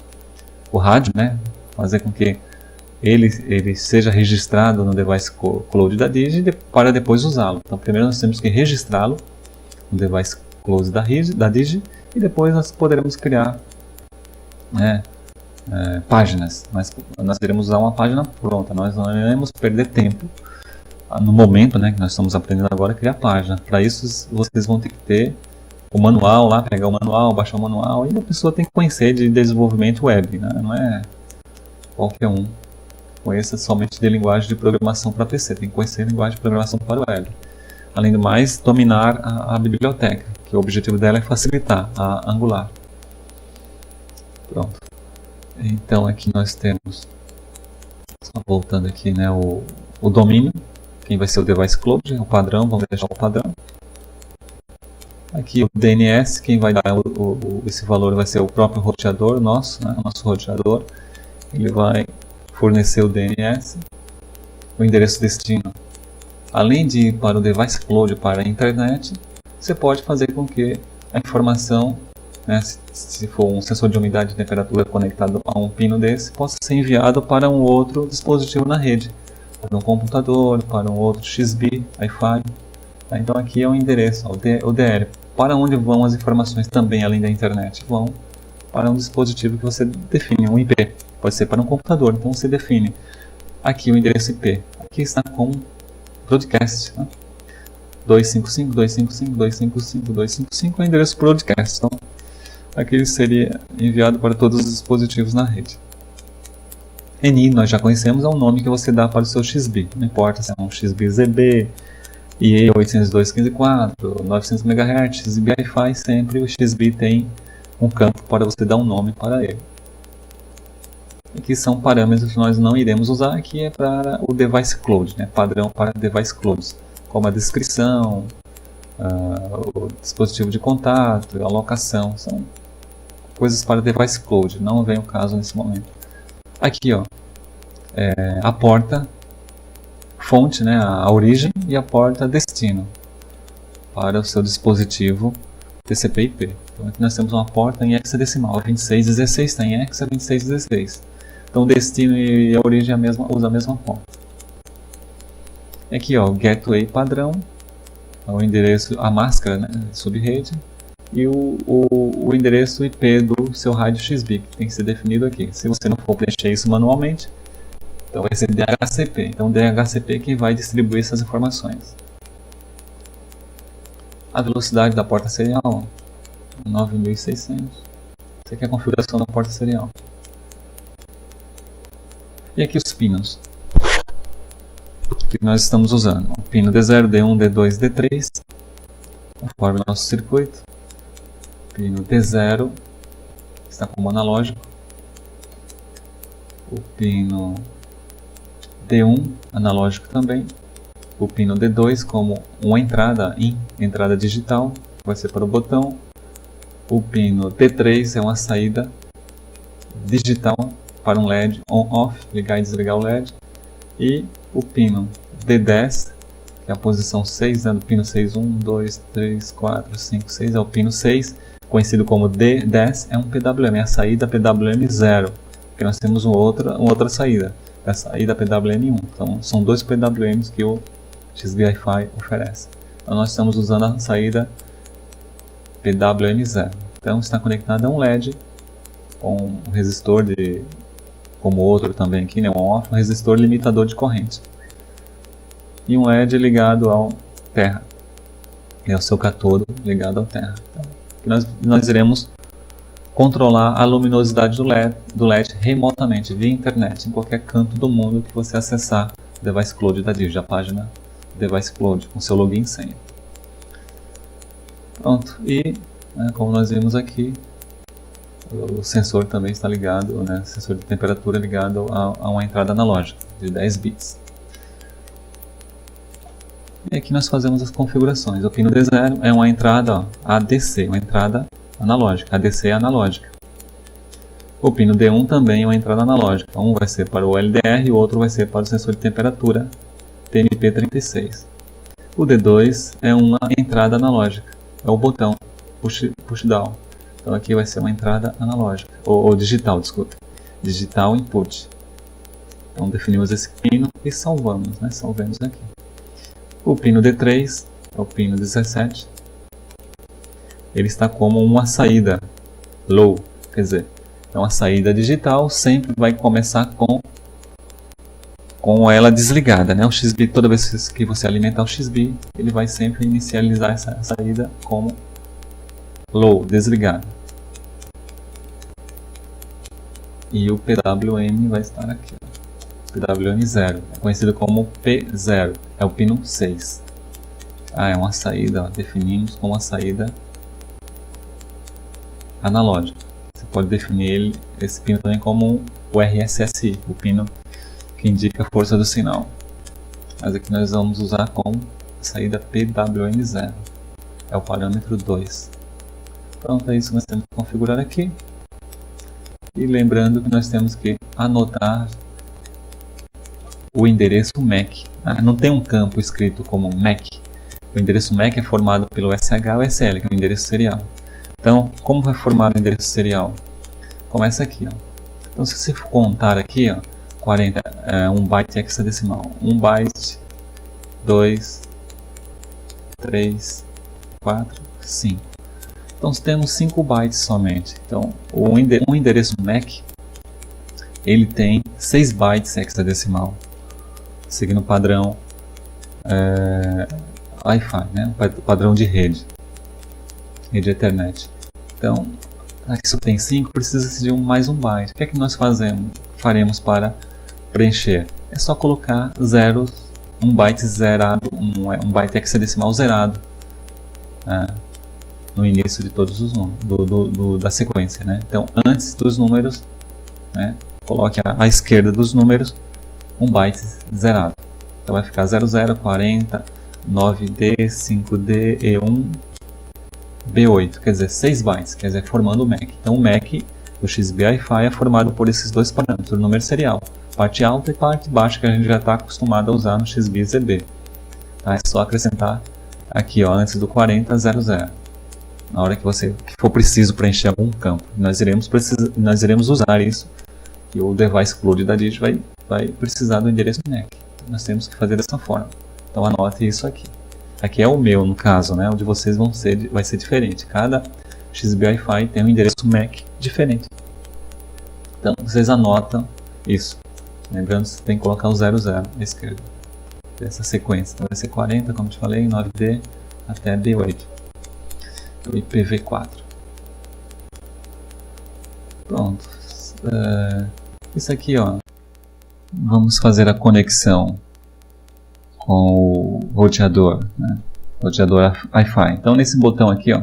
o rádio, né, fazer com que ele seja registrado no Device Cloud da Digi para depois usá-lo. Então primeiro nós temos que registrá-lo no Device Cloud da Digi e depois nós poderemos criar, né, páginas. Mas nós iremos usar uma página pronta, nós não iremos perder tempo no momento, né, que nós estamos aprendendo agora a criar página. Para isso vocês vão ter que ter o manual lá, pegar o manual, baixar o manual, e a pessoa tem que conhecer de desenvolvimento web, né? Não é qualquer um conheça somente de linguagem de programação para PC, tem que conhecer a linguagem de programação para web. Além do mais, dominar a biblioteca, que o objetivo dela é facilitar a Angular. Pronto. Então aqui nós temos, só voltando aqui, né, o domínio, quem vai ser o Device Cloud, o padrão, vamos deixar o padrão. Aqui o DNS, quem vai dar esse valor vai ser o próprio roteador nosso, né, o nosso roteador. Ele vai fornecer o DNS, o endereço destino. Além de ir para o Device Cloud, para a internet, você pode fazer com que a informação, né, se for um sensor de umidade e temperatura conectado a um pino desse, possa ser enviado para um outro dispositivo na rede, para um computador, para um outro XBee Wi-Fi. Então aqui é o endereço, o DL. Para onde vão as informações também além da internet? Vão para um dispositivo que você define, um IP. Pode ser para um computador, então você define aqui o endereço IP. Aqui está como broadcast, né? 255, 255, 255, 255 é o endereço broadcast. Então, aqui ele seria enviado para todos os dispositivos na rede. NI, nós já conhecemos, é um nome que você dá para o seu XBee. Não importa se é um XBee ZB, IE 802.15.4, 900 MHz, XBee Wi-Fi, sempre o XBee tem um campo para você dar um nome para ele. Aqui são parâmetros que nós não iremos usar, aqui é para o device cloud, né? Padrão para device clouds, como a descrição, o dispositivo de contato, a locação, são coisas para device cloud, não vem o caso nesse momento. Aqui, ó, a porta fonte, né? A origem, e a porta destino para o seu dispositivo TCP/IP. Então aqui nós temos uma porta em hexadecimal, 2616 está em hexa 2616. Então o destino e a origem usa a mesma porta. Aqui, ó, o gateway padrão, o endereço, a máscara, né, subrede, e o endereço IP do seu rádio XBee, que tem que ser definido aqui. Se você não for preencher isso manualmente, então vai ser DHCP. Então DHCP é quem vai distribuir essas informações. A velocidade da porta serial, 9600. Essa aqui é a configuração da porta serial. E aqui os pinos que nós estamos usando. O pino D0, D1, D2, D3, conforme o nosso circuito. O pino D0 está como analógico. O pino D1, analógico também. O pino D2 como uma entrada entrada digital, vai ser para o botão. O pino D3 é uma saída digital para um LED on-off, ligar e desligar o LED. E o pino D10, que é a posição 6, né, do pino 6, 1, 2, 3, 4, 5, 6, é o pino 6, conhecido como D10, é um PWM, é a saída PWM 0, porque nós temos uma outra saída, a saída PWM 1. Então são dois PWMs que o XBee Wi-Fi oferece. Então nós estamos usando a saída PWM 0. Então está conectado a um LED com um resistor como outro também aqui, né, um resistor limitador de corrente. E um LED ligado ao terra. É o seu catodo ligado ao terra. Então, nós iremos controlar a luminosidade do LED remotamente, via internet, em qualquer canto do mundo que você acessar o Device Cloud da Digi, a página Device Cloud, com seu login e senha. Pronto, e como nós vimos aqui, o sensor também está ligado, né, sensor de temperatura ligado a uma entrada analógica de 10 bits. E aqui nós fazemos as configurações. O pino D0 é uma entrada ADC, uma entrada analógica. ADC é analógica. O pino D1 também é uma entrada analógica. Um vai ser para o LDR e o outro vai ser para o sensor de temperatura TMP36. O D2 é uma entrada analógica. É o botão push down. Então aqui vai ser uma entrada analógica, ou digital, desculpe. Digital input. Então definimos esse pino e salvamos, né? Salvemos aqui. O pino D3 é o pino 17. Ele está como uma saída low, quer dizer, então a saída digital sempre vai começar com ela desligada, né? O XBee, toda vez que você alimentar o XBee, ele vai sempre inicializar essa saída como low, desligada. E o PWM vai estar aqui, ó. PWM 0, é conhecido como P0, é o pino 6. É uma saída, ó, definimos como uma saída analógica. Você pode definir esse pino também como o RSSI, o pino que indica a força do sinal. Mas aqui nós vamos usar como saída PWM 0, é o parâmetro 2. Pronto, é isso que nós temos que configurar aqui. E lembrando que nós temos que anotar o endereço MAC. Não tem um campo escrito como MAC. O endereço MAC é formado pelo SH ou SL, que é o endereço serial. Então, como vai formar o endereço serial? Começa aqui, ó. Então, se você for contar aqui, ó, 40 é 1 byte hexadecimal. 1 byte, 2, 3, 4, 5. Então, temos 5 bytes somente. Então, um endereço MAC, ele tem 6 bytes hexadecimal. Seguindo o padrão Wi-Fi, né? Padrão de rede Ethernet. Então, aqui só tem 5, precisa de mais um byte. O que é que nós faremos para preencher? É só colocar zeros, um byte zerado, um byte hexadecimal zerado no início de todos os números da sequência, né? Então, antes dos números, né, coloque à esquerda dos números um byte zerado. Então vai ficar 00, 40, 9D, 5D, E1, B8, quer dizer 6 bytes, quer dizer formando o MAC. Então o MAC do XBI-Fi é formado por esses dois parâmetros, o número serial, parte alta e parte baixa, que a gente já está acostumado a usar no XBZB. Tá? É só acrescentar aqui, ó, antes do 40, 00. Na hora que for preciso preencher algum campo, nós iremos usar isso, que o device include da DIGI vai precisar do endereço MAC. Nós temos que fazer dessa forma. Então anote isso aqui. Aqui é o meu, no caso, né? O de vocês vai ser diferente. Cada XBI-Fi tem um endereço MAC diferente. Então vocês anotam isso. Lembrando que você tem que colocar o 00 à esquerda dessa sequência. Então vai ser 40, como te falei, 9D até B8. O IPv4. Pronto. Isso aqui, ó. Vamos fazer a conexão com o roteador, né? Roteador Wi-Fi. Então nesse botão aqui, ó,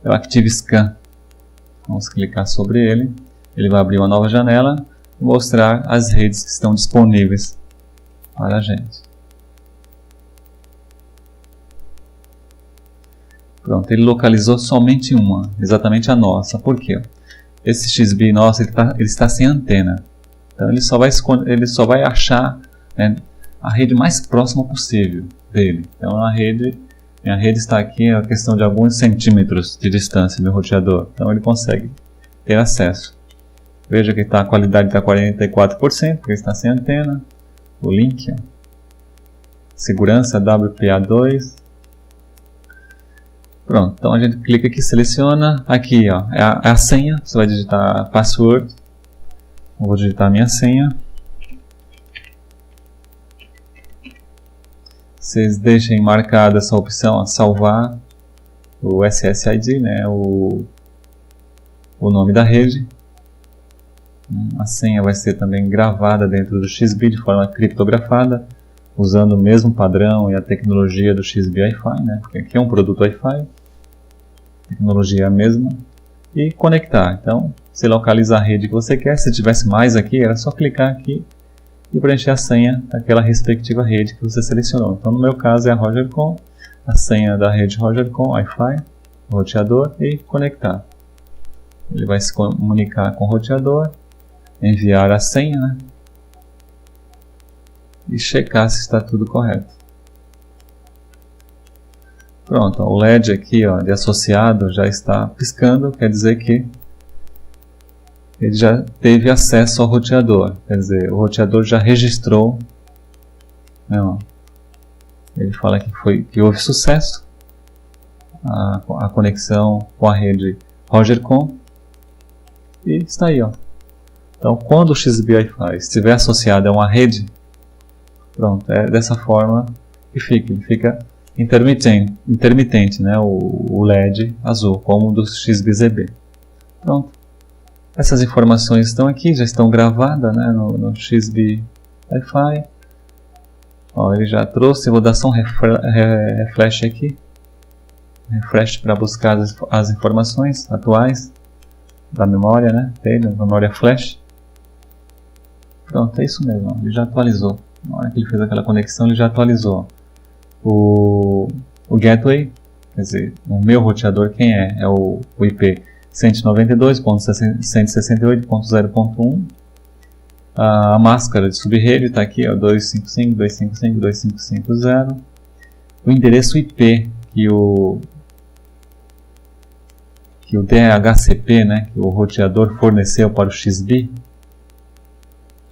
é o Active Scan. Vamos clicar sobre ele. Ele vai abrir uma nova janela e mostrar as redes que estão disponíveis para a gente. Pronto, ele localizou somente uma, exatamente a nossa. Por quê? Esse XBI nosso ele está sem antena. Então ele só vai achar, né, a rede mais próxima possível dele. Então minha rede está aqui a questão de alguns centímetros de distância do roteador. Então ele consegue ter acesso. Veja que a qualidade está 44%, porque está sem antena. O link, ó. Segurança WPA2. Pronto, então a gente clica aqui, seleciona. Aqui, ó, é a senha. Você vai digitar password. Eu vou digitar a minha senha. Vocês deixem marcada essa opção, salvar o SSID, né, o nome da rede. A senha vai ser também gravada dentro do XBI de forma criptografada, usando o mesmo padrão e a tecnologia do XBI-Fi, né, porque aqui é um produto Wi-Fi, a tecnologia é a mesma. E conectar. Então, você localiza a rede que você quer. Se tivesse mais aqui, era só clicar aqui e preencher a senha daquela respectiva rede que você selecionou. Então, no meu caso é a RogerCom, a senha da rede RogerCom, Wi-Fi, roteador, e conectar. Ele vai se comunicar com o roteador, enviar a senha, né, e checar se está tudo correto. Pronto, ó, o LED aqui, ó, de associado já está piscando, quer dizer que ele já teve acesso ao roteador, quer dizer, o roteador já registrou, né, ó, ele fala que houve sucesso a conexão com a rede RogerCom e está aí, ó. Então, quando o XBI-Fi estiver associado a uma rede, pronto, é dessa forma que fica intermitente, né, o LED azul, como o do XBZB. Pronto. Essas informações estão aqui, já estão gravadas, né, no XBI-Fi. Ó, ele já trouxe, eu vou dar só um refresh aqui. Refresh para buscar as informações atuais da memória, né, da memória flash. Pronto, é isso mesmo, ele já atualizou. Na hora que ele fez aquela conexão, ele já atualizou. O gateway, quer dizer, o meu roteador quem é? É o IP 192.168.0.1. A máscara de subrede está aqui, 255.255.255.0. O endereço IP que o DHCP, né, que o roteador forneceu para o XBI,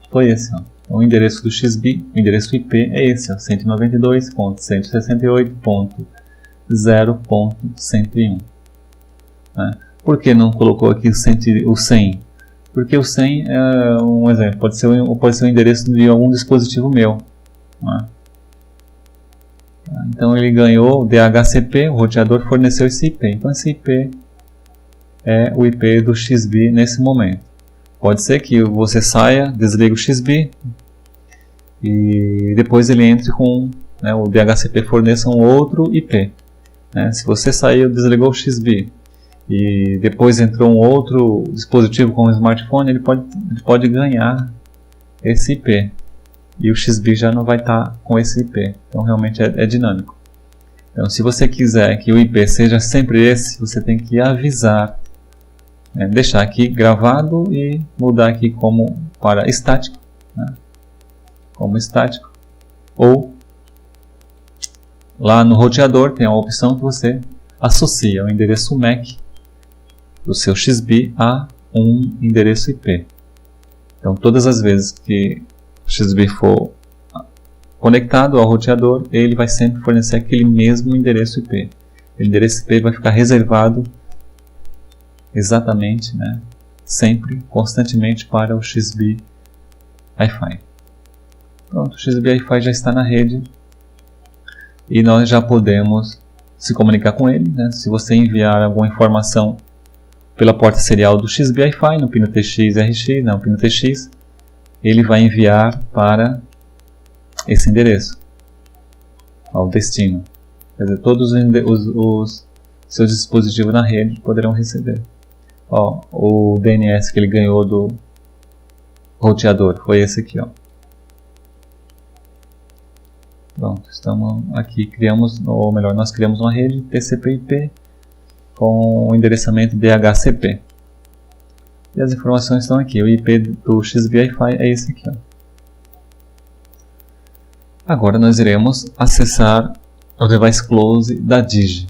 foi esse, ó. O endereço do XBI, o endereço IP é esse, 192.168.0.101. Né? Por que não colocou aqui o 100? Porque o 100 é um exemplo, pode ser o endereço de algum dispositivo meu. Né? Então ele ganhou o DHCP, o roteador forneceu esse IP. Então esse IP é o IP do XBee nesse momento. Pode ser que você saia, desligue o XBee e depois ele entre com, né, o DHCP forneça um outro IP. Né? Se você saiu, desligou o XBee e depois entrou um outro dispositivo como um smartphone, ele pode ganhar esse IP. E o XBee já não vai estar com esse IP. Então realmente é dinâmico. Então se você quiser que o IP seja sempre esse, você tem que avisar, né? Deixar aqui gravado e mudar aqui como para estático, né? Como estático. Ou lá no roteador tem a opção que você associa o endereço MAC do seu XBee a um endereço IP. Então todas as vezes que o XBee for conectado ao roteador, ele vai sempre fornecer aquele mesmo endereço IP. O endereço IP vai ficar reservado exatamente, né, sempre, constantemente para o XBee Wi-Fi. Pronto, o XBee Wi-Fi já está na rede e nós já podemos se comunicar com ele, né? Se você enviar alguma informação pela porta serial do XBee Wi-Fi no pino TX-RX, não, pino TX, ele vai enviar para esse endereço, ao destino. Quer dizer, todos os seus dispositivos na rede poderão receber. Ó, o DNS que ele ganhou do roteador foi esse aqui, ó. Pronto, estamos aqui, nós criamos uma rede TCP/IP com o endereçamento DHCP. E as informações estão aqui. O IP do XBee Wi-Fi é esse aqui, ó. Agora nós iremos acessar o device close da Digi.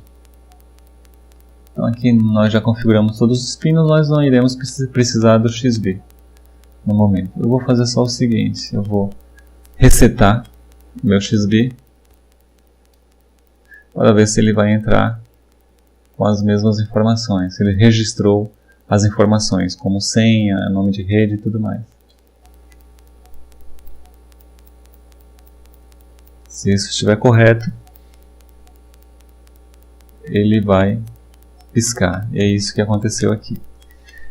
Então aqui nós já configuramos todos os pinos, nós não iremos precisar do XBee no momento. Eu vou fazer só o seguinte, eu vou resetar o meu XBee para ver se ele vai entrar com as mesmas informações, se ele registrou as informações como senha, nome de rede e tudo mais. Se isso estiver correto, ele vai piscar. E é isso que aconteceu aqui.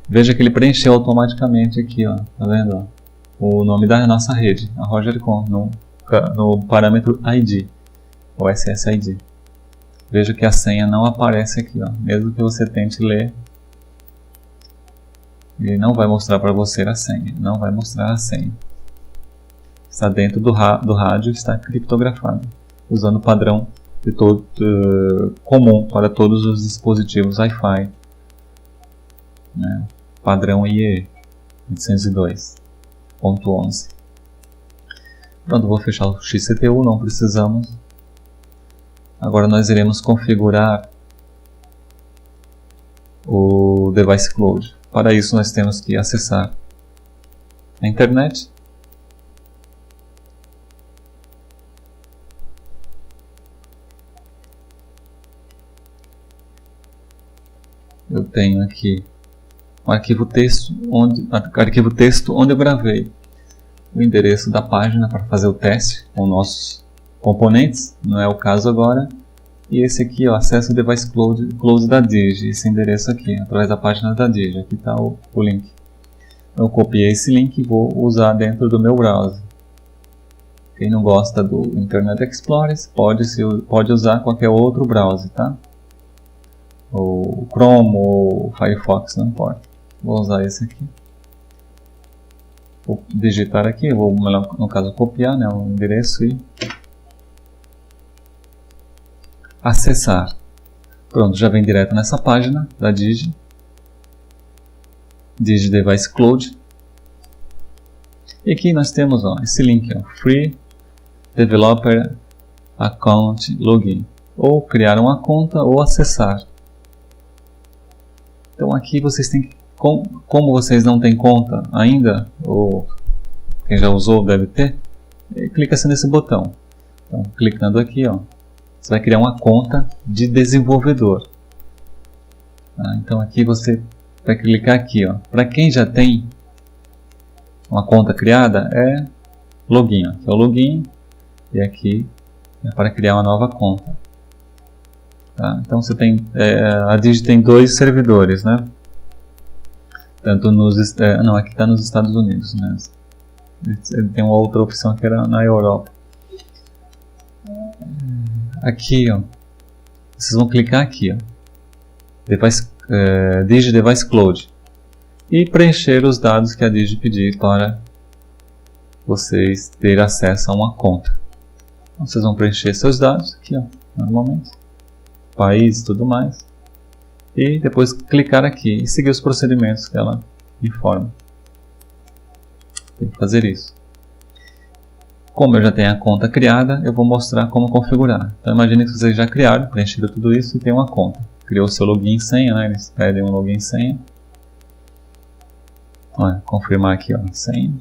Veja que ele preencheu automaticamente aqui, ó, tá vendo? O nome da nossa rede, a RogerCon, no parâmetro ID, o SSID. Veja que a senha não aparece aqui, ó. Mesmo que você tente ler, ele não vai mostrar para você a senha. Não vai mostrar a senha. Está dentro do rádio, está criptografado, usando o padrão comum para todos os dispositivos Wi-Fi, né? Padrão IEEE 802.11. Pronto, vou fechar o XCTU, não precisamos. Agora nós iremos configurar o device close. Para isso nós temos que acessar a internet. Eu tenho aqui um arquivo texto onde eu gravei o endereço da página para fazer o teste com nossos componentes, não é o caso agora. E esse aqui, ó, acesso ao device close da Digi, esse endereço aqui, através da página da Digi. Aqui está o link. Eu copiei esse link e vou usar dentro do meu browser. Quem não gosta do Internet Explorer pode usar qualquer outro browser, tá? O Chrome ou o Firefox, não importa. Vou usar esse aqui. Vou digitar aqui, vou no caso copiar, né, o endereço e acessar. Pronto, já vem direto nessa página da Digi. Digi Device Cloud. E aqui nós temos, ó, esse link, ó, Free Developer Account Login. Ou criar uma conta ou acessar. Então aqui vocês têm que, como vocês não têm conta ainda, ou quem já usou deve ter, clica-se nesse botão. Então clicando aqui, ó, você vai criar uma conta de desenvolvedor. Então aqui você vai clicar aqui, ó. Para quem já tem uma conta criada, é login, ó. Aqui é o login e aqui é para criar uma nova conta. Tá? Então você tem, a Digi tem 2 servidores, né? Tanto nos, não, aqui está nos Estados Unidos, né? Ele tem uma outra opção que era na Europa. Aqui, ó, vocês vão clicar aqui, ó, Digi Device Cloud, e preencher os dados que a Digi pedir para vocês terem acesso a uma conta. Então, vocês vão preencher seus dados aqui, ó, normalmente, país e tudo mais, e depois clicar aqui e seguir os procedimentos que ela informa. Tem que fazer isso. Como eu já tenho a conta criada, eu vou mostrar como configurar. Então imagine que vocês já criaram, preencheram tudo isso e tem uma conta. Criou o seu login e senha, né? Eles pedem um login e senha. Olha, confirmar aqui, ó, senha.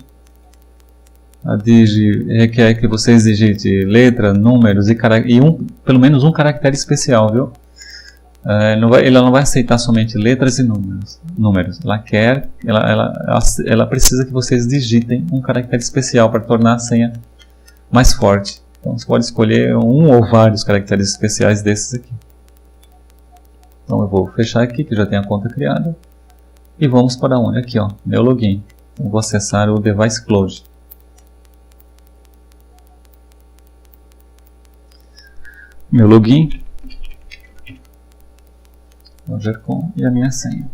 A Digi requer que vocês digitem letra, números e pelo menos um caractere especial, viu? Ela não vai aceitar somente letras e números. Ela precisa que vocês digitem um caractere especial para tornar a senha mais forte. Então você pode escolher um ou vários caracteres especiais desses aqui. Então eu vou fechar aqui, que já tem a conta criada. E vamos para onde? Aqui, ó, meu login. Então, vou acessar o Device Cloud. Meu login. Rogercom e a minha senha.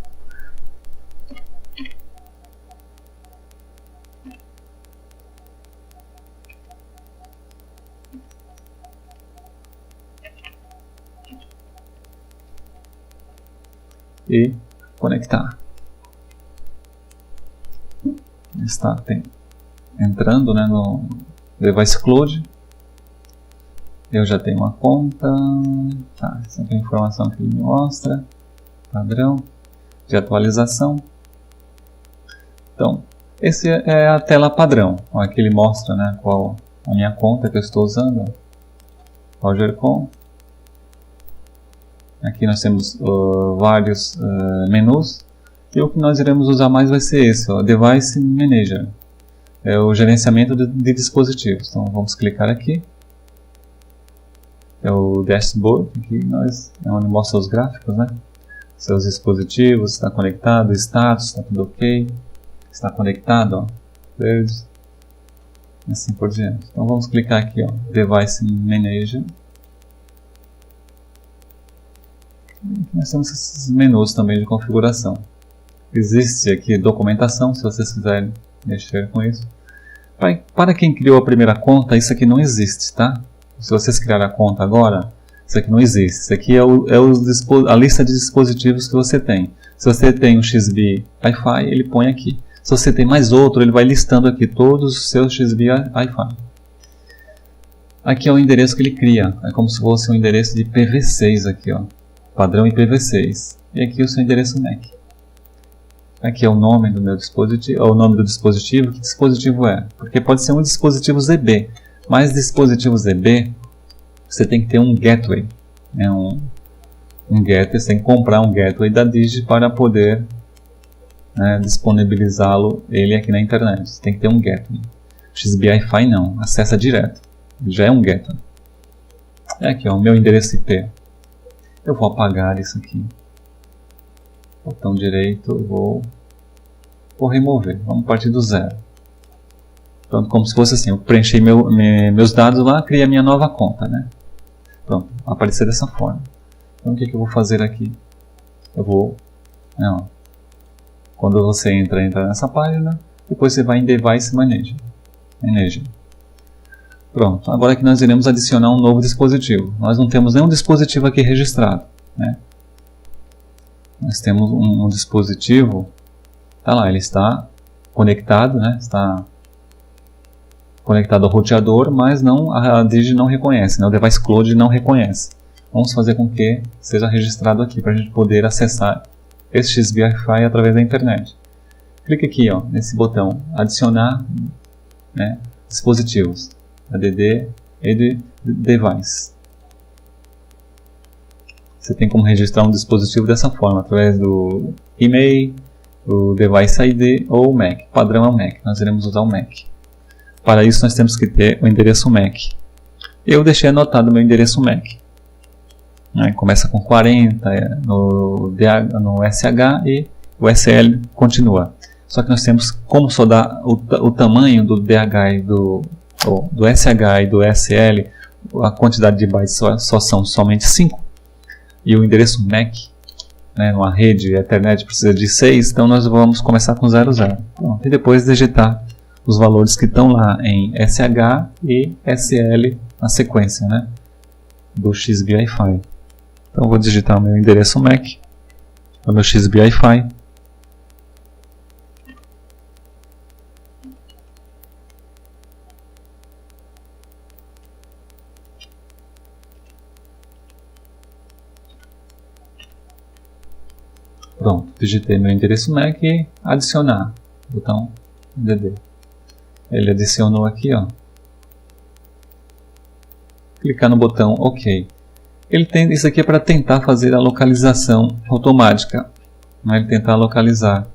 E conectar. Está entrando, né, no Device Cloud. Eu já tenho uma conta. Tá, essa aqui é a informação que ele me mostra. Padrão de atualização. Então, esse é a tela padrão. Aqui ele mostra, né, qual a minha conta que eu estou usando. Rogercom. Aqui nós temos vários menus. E o que nós iremos usar mais vai ser esse, ó, Device Manager. É o gerenciamento de dispositivos. Então vamos clicar aqui. É o dashboard, aqui é onde mostra os gráficos, né? Seus dispositivos, está conectado, status, está tudo ok, está conectado, ó, verde, e assim por diante. Então vamos clicar aqui, ó, Device Manager. E nós temos esses menus também de configuração. Existe aqui documentação, se vocês quiserem mexer com isso. Para quem criou a primeira conta, isso aqui não existe, tá? Se vocês criarem a conta agora, isso aqui não existe. Isso aqui é a lista de dispositivos que você tem. Se você tem um XBee Wi-Fi, ele põe aqui. Se você tem mais outro, ele vai listando aqui todos os seus XBee Wi-Fi. Aqui é o endereço que ele cria. É como se fosse um endereço de IPv6 aqui, ó. Padrão IPv6. E aqui o seu endereço MAC. Aqui é o nome do meu dispositivo, o nome do dispositivo. Que dispositivo é? Porque pode ser um dispositivo ZB. Mas dispositivo ZB, você tem que ter um gateway, né? um gateway, você tem que comprar um gateway da Digi para poder, né, disponibilizá-lo ele aqui na internet. Você tem que ter um gateway. XBee Wi-Fi não, acessa direto, já é um gateway. Aqui ó, o meu endereço IP. Eu vou apagar isso aqui. Botão direito, vou remover. Vamos partir do zero. Pronto, como se fosse assim, eu preenchi meus dados lá, criei a minha nova conta, né? Pronto, aparecer dessa forma. Então o que eu vou fazer aqui? Eu vou, não, quando você entra nessa página, depois você vai em Device Manager. Pronto, agora que nós iremos adicionar um novo dispositivo. Nós não temos nenhum dispositivo aqui registrado, né? Nós temos um dispositivo, tá lá, ele está conectado, né? Está conectado ao roteador, mas a Digi não reconhece, né? O Device Cloud não reconhece. Vamos fazer com que seja registrado aqui para a gente poder acessar esse XBee Wi-Fi através da internet. Clique aqui, ó, nesse botão adicionar, né, dispositivos, ADD e Device. Você tem como registrar um dispositivo dessa forma, através do e-mail, o Device ID ou o MAC. O padrão é o MAC, nós iremos usar o MAC. Para isso nós temos que ter o endereço MAC. Eu deixei anotado o meu endereço MAC. Começa com 40 no SH e o SL continua. Só que nós temos, como só dá o tamanho do DH e do SH e do SL, a quantidade de bytes só são somente 5, e o endereço MAC, numa rede Ethernet, precisa de 6, então nós vamos começar com 00. Pronto, e depois digitar os valores que estão lá em SH e SL na sequência, do XBee Wi-Fi. Então vou digitar o meu endereço MAC, o meu XBee Wi-Fi. Pronto, digitei meu endereço MAC e adicionar, botão DD. Ele adicionou aqui, Clicar no botão OK. Isso aqui é para tentar fazer a localização automática, ele tentar localizar.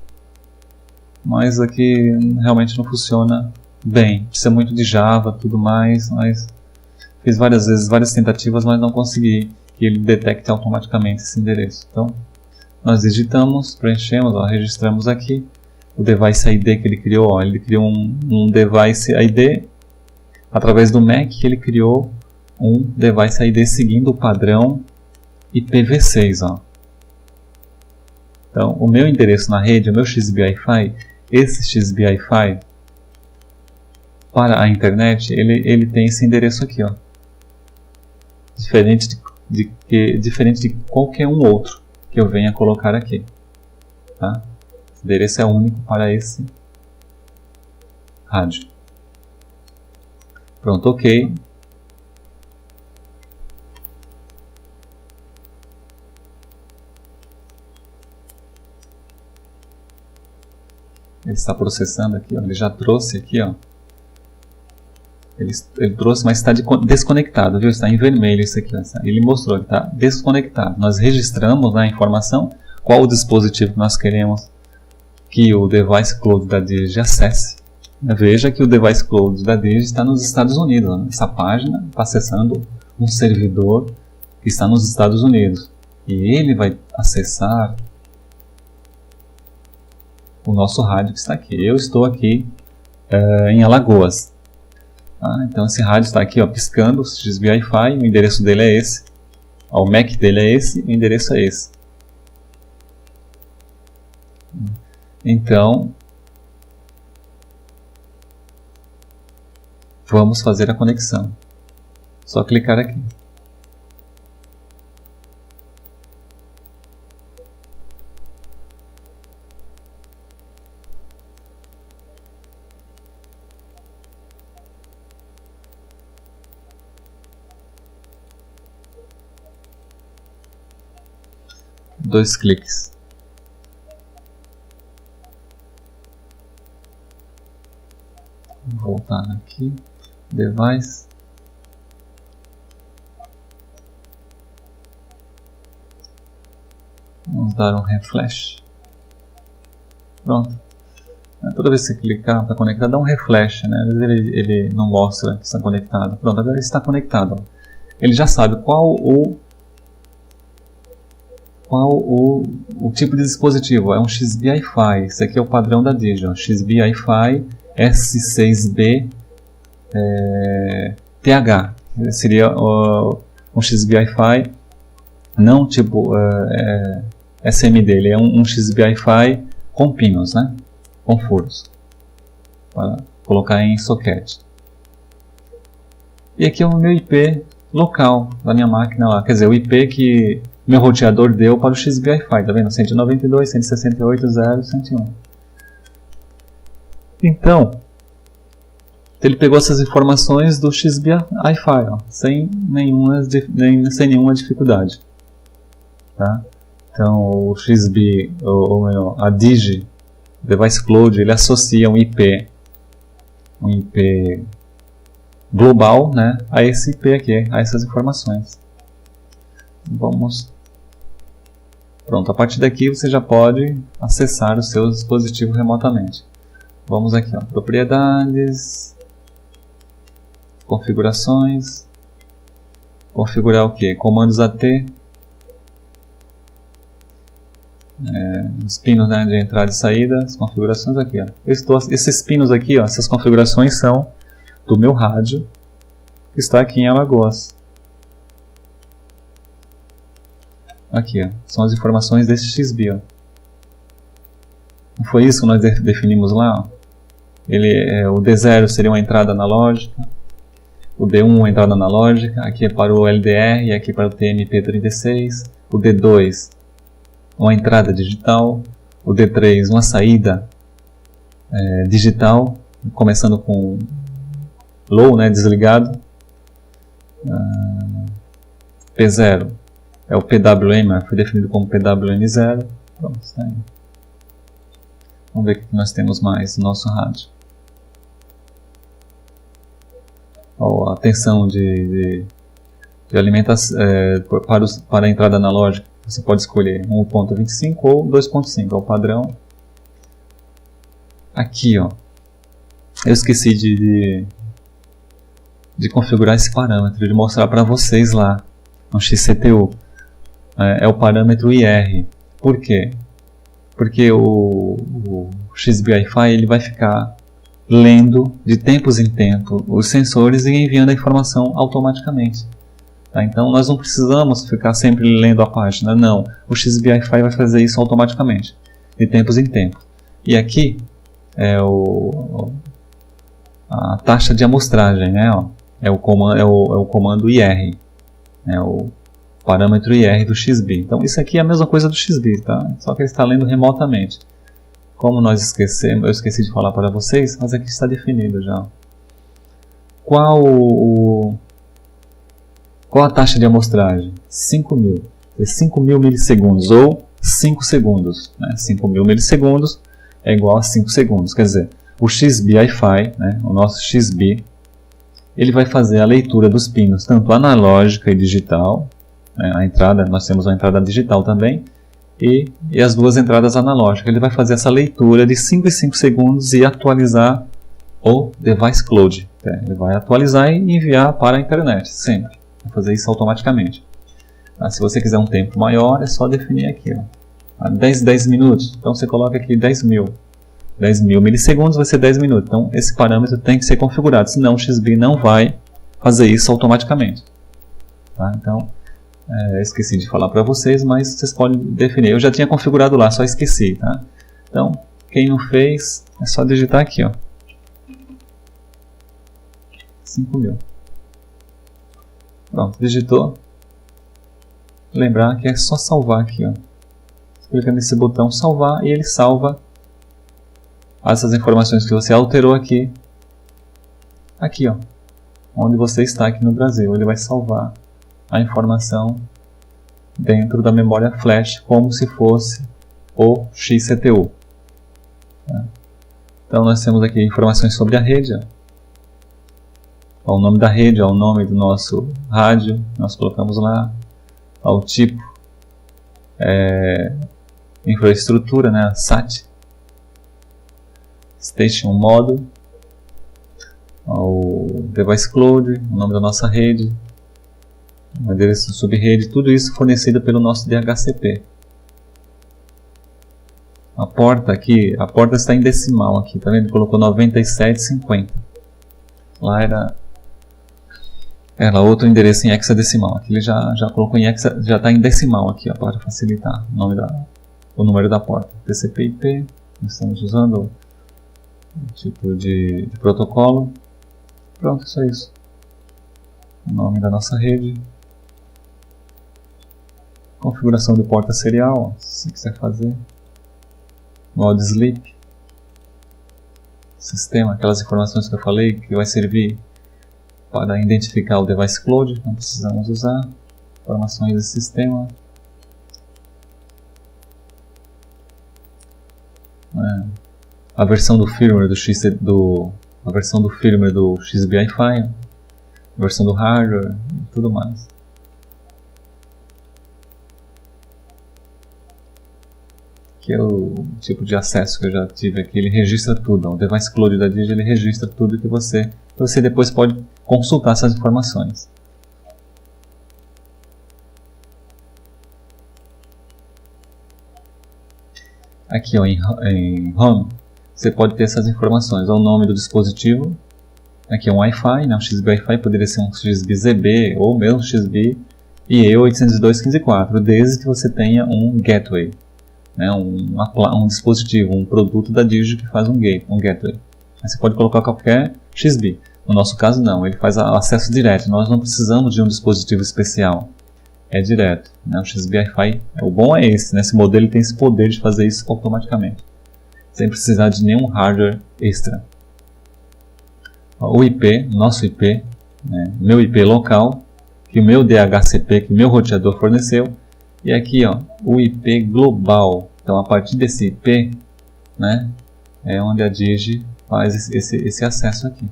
Mas aqui realmente não funciona bem. Precisa muito de Java, tudo mais, mas fiz várias vezes, várias tentativas, mas não consegui que ele detecte automaticamente esse endereço. Então, nós digitamos, preenchemos, registramos aqui o device ID que ele criou. Ele criou um device ID através do MAC. Ele criou um device ID seguindo o padrão IPv6. Então, o meu endereço na rede, o meu XBee Wi-Fi, esse XBee Wi-Fi para a internet, ele tem esse endereço aqui, diferente de qualquer um outro que eu venha colocar aqui, tá? Esse endereço é único para esse rádio. Pronto, OK. Ele está processando aqui, ele já trouxe aqui, Ele trouxe, mas está desconectado, viu? Está em vermelho isso aqui, Ele mostrou que está desconectado. Nós registramos a informação, qual o dispositivo que nós queremos que o device cloud da Digi acesse. Veja que o device cloud da Digi está nos Estados Unidos. Essa página está acessando um servidor que está nos Estados Unidos. E ele vai acessar o nosso rádio que está aqui. Eu estou aqui em Alagoas. Então esse rádio está aqui piscando, o XBee Wi-Fi, o endereço dele é esse. O MAC dele é esse, o endereço é esse. Então, vamos fazer a conexão. Só clicar aqui. Dois cliques. Vou voltar aqui, device. Vamos dar um refresh. Pronto. Toda vez que você clicar para conectar, dá um refresh, Às vezes ele não mostra que está conectado. Pronto, agora ele está conectado. Ele já sabe qual o tipo de dispositivo. É um XBee Wi-Fi. Esse aqui é o padrão da Digi. XBee Wi-Fi S6B TH. Seria um XBee Wi-Fi não tipo SM dele. É um XBee Wi-Fi com pinos, com furos, para colocar em socket. E aqui é o meu IP local da minha máquina lá. Quer dizer, o IP que meu roteador deu para o XBee Wi-Fi, tá vendo? 192.168.0.101. Então, ele pegou essas informações do XBee Wi-Fi, sem nenhuma dificuldade. Tá? Então, o XBee, a Digi, Device Cloud, ele associa um IP global, a esse IP aqui, a essas informações. Pronto, a partir daqui você já pode acessar o seu dispositivo remotamente. Vamos aqui, propriedades, configurações, configurar o que? Comandos AT, os pinos, né, de entrada e saída, as configurações aqui. Ó. Esses pinos aqui, ó, essas configurações são do meu rádio, que está aqui em Alagoas. Aqui, ó, são as informações desse XBee. Ó. Não foi isso que nós definimos lá? Ó? O D0 seria uma entrada analógica, o D1 uma entrada analógica, aqui é para o LDR e aqui para o TMP36, o D2 uma entrada digital, o D3 uma saída digital, começando com low, né, desligado, P0 é o PWM, foi definido como PWM0, pronto, está aí. Vamos ver o que nós temos mais no nosso rádio. A tensão de alimentação para a entrada analógica, você pode escolher 1.25 ou 2.5, é o padrão. Aqui, ó, eu esqueci de configurar esse parâmetro, de mostrar para vocês lá no XCTU. É o parâmetro IR. Por quê? Porque o XBee Wi-Fi ele vai ficar lendo de tempos em tempos os sensores e enviando a informação automaticamente. Tá? Então nós não precisamos ficar sempre lendo a página, não. O XBee Wi-Fi vai fazer isso automaticamente, de tempos em tempos. E aqui é a taxa de amostragem, né? Ó, é o comando IR, é o parâmetro IR do XBee. Então isso aqui é a mesma coisa do XBee, tá? Só que ele está lendo remotamente. Como eu esqueci de falar para vocês, mas aqui está definido já. Qual a taxa de amostragem? 5.000. É 5.000 milissegundos ou 5 segundos. Né? 5.000 milissegundos é igual a 5 segundos. Quer dizer, o XBee Wi-Fi, né, o nosso XBee, ele vai fazer a leitura dos pinos, tanto analógica e digital. Né, a entrada, nós temos uma entrada digital também. E as duas entradas analógicas. Ele vai fazer essa leitura de 5 em 5 segundos e atualizar o device cloud. Ele vai atualizar e enviar para a internet, sempre. Vai fazer isso automaticamente. Se você quiser um tempo maior, é só definir aqui. Ó. 10 minutos, então você coloca aqui 10.000. 10.000 milissegundos vai ser 10 minutos. Então esse parâmetro tem que ser configurado, senão o XBee não vai fazer isso automaticamente. Tá? Então, esqueci de falar para vocês, mas vocês podem definir. Eu já tinha configurado lá, só esqueci, tá? Então, quem não fez, é só digitar aqui, ó. 5.000. Pronto, digitou. Lembrar que é só salvar aqui, ó. Você clica nesse botão salvar e ele salva essas informações que você alterou aqui. Aqui, ó. Onde você está aqui no Brasil. Ele vai salvar a informação dentro da memória flash como se fosse o XCTU. Tá? Então nós temos aqui informações sobre a rede, ó, o nome da rede, ó, o nome do nosso rádio, nós colocamos lá, ó, o tipo, infraestrutura, né, SAT, Station Model, ó, o Device Cloud, o nome da nossa rede, o endereço subrede, tudo isso fornecido pelo nosso DHCP. A porta aqui, a porta está em decimal aqui, tá vendo? Colocou 9750. Lá era outro endereço em hexadecimal. Aqui ele já colocou em hexa, já está em decimal aqui, ó, para facilitar o número da porta. TCP/IP, nós estamos usando o tipo de protocolo. Pronto, só isso. O nome da nossa rede. Configuração de porta serial, se você quiser fazer. Modo sleep. Sistema, aquelas informações que eu falei que vai servir para identificar o device cloud, não precisamos usar. Informações de sistema. A versão do firmware a versão do firmware do XBee Wi-Fi, a versão do hardware e tudo mais. Que é o tipo de acesso que eu já tive aqui, ele registra tudo. O Device Cloud da Digi, ele registra tudo que você depois pode consultar essas informações. Aqui ó, em Home, você pode ter essas informações, o nome do dispositivo, aqui é um Wi-Fi, né, um XBee Wi-Fi, poderia ser um XBee ZB ou mesmo XBee IE 802.15.4, desde que você tenha um gateway, né, um dispositivo, um produto da Digi que faz um gateway. Aí você pode colocar qualquer XBee. No nosso caso não, ele faz acesso direto, nós não precisamos de um dispositivo especial. É direto, né? O XBee Wi-Fi, o bom é esse, né? Esse modelo tem esse poder de fazer isso automaticamente, sem precisar de nenhum hardware extra. O IP, nosso IP, né? Meu IP local, que o meu DHCP, que o meu roteador forneceu, e aqui ó, o IP global. Então a partir desse IP, né, é onde a Digi faz esse acesso aqui.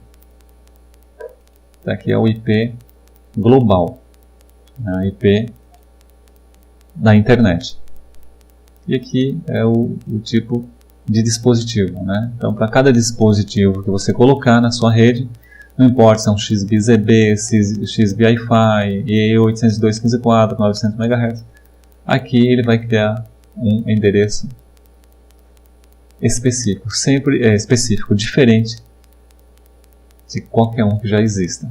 Então, aqui é o IP global. IP da internet. E aqui é o tipo de dispositivo, né? Então, para cada dispositivo que você colocar na sua rede, não importa se é um XBee ZB, XBee Wi-Fi, IE 802.15.4, 900 MHz, aqui ele vai criar um endereço específico, sempre específico, diferente de qualquer um que já exista.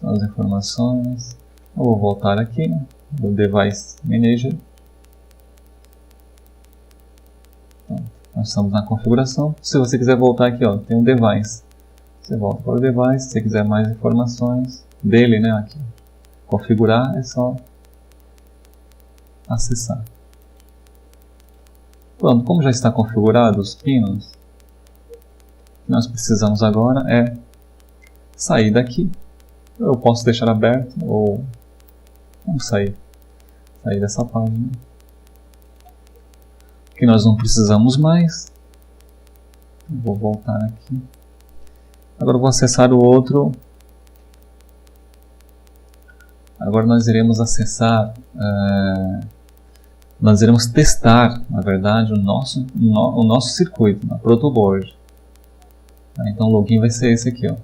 As informações, eu vou voltar aqui no Device Manager. Então, nós estamos na configuração. Se você quiser voltar aqui, ó, tem um device. Você volta para o device. Se você quiser mais informações dele, né, aqui, configurar, é só acessar. Pronto, como já está configurado os pinos, o que nós precisamos agora é sair daqui. Eu posso deixar aberto ou vamos sair dessa página que nós não precisamos mais. Vou voltar aqui. Agora eu vou acessar o outro. Agora nós iremos acessar, nós iremos testar, na verdade, o nosso circuito na protoboard. Então o login vai ser esse aqui, ó.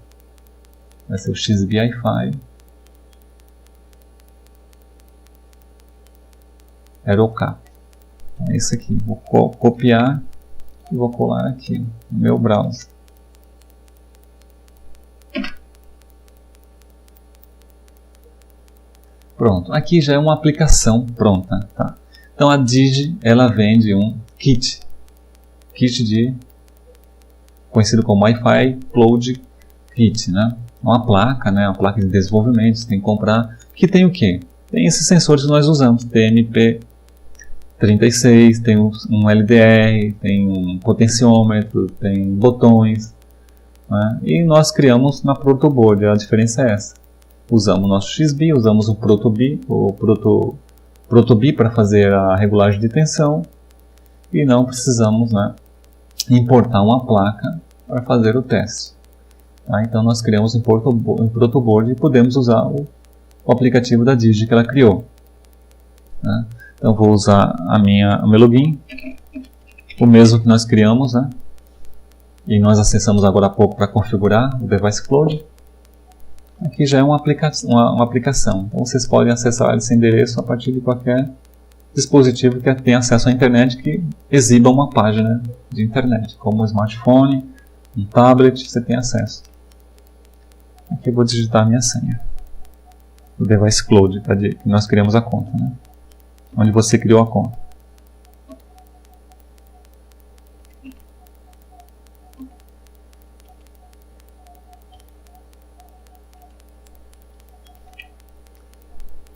Vai ser o XBee Wi-Fi AeroCap. É esse aqui. Vou copiar e vou colar aqui no meu browser. Pronto. Aqui já é uma aplicação pronta. Tá? Então a Digi ela vende um kit conhecido como Wi-Fi Cloud Kit, né? Uma placa, né? Uma placa de desenvolvimento, você tem que comprar, que tem o que? Tem esses sensores que nós usamos, TMP36, tem um LDR, tem um potenciômetro, tem botões, né? E nós criamos na protoboard, a diferença é essa. Usamos o nosso XBee, usamos o protobee para fazer a regulagem de tensão e não precisamos, né, importar uma placa para fazer o teste. Tá? Então nós criamos em protoboard e podemos usar o aplicativo da Digi que ela criou. Né? Então vou usar o meu login, o mesmo que nós criamos, né? E nós acessamos agora há pouco para configurar o Device Cloud. Aqui já é uma aplicação, então vocês podem acessar esse endereço a partir de qualquer dispositivo que tenha acesso à internet que exiba uma página de internet, como um smartphone, um tablet, você tem acesso. Aqui eu vou digitar a minha senha do Device Cloud, que nós criamos a conta, né? Onde você criou a conta.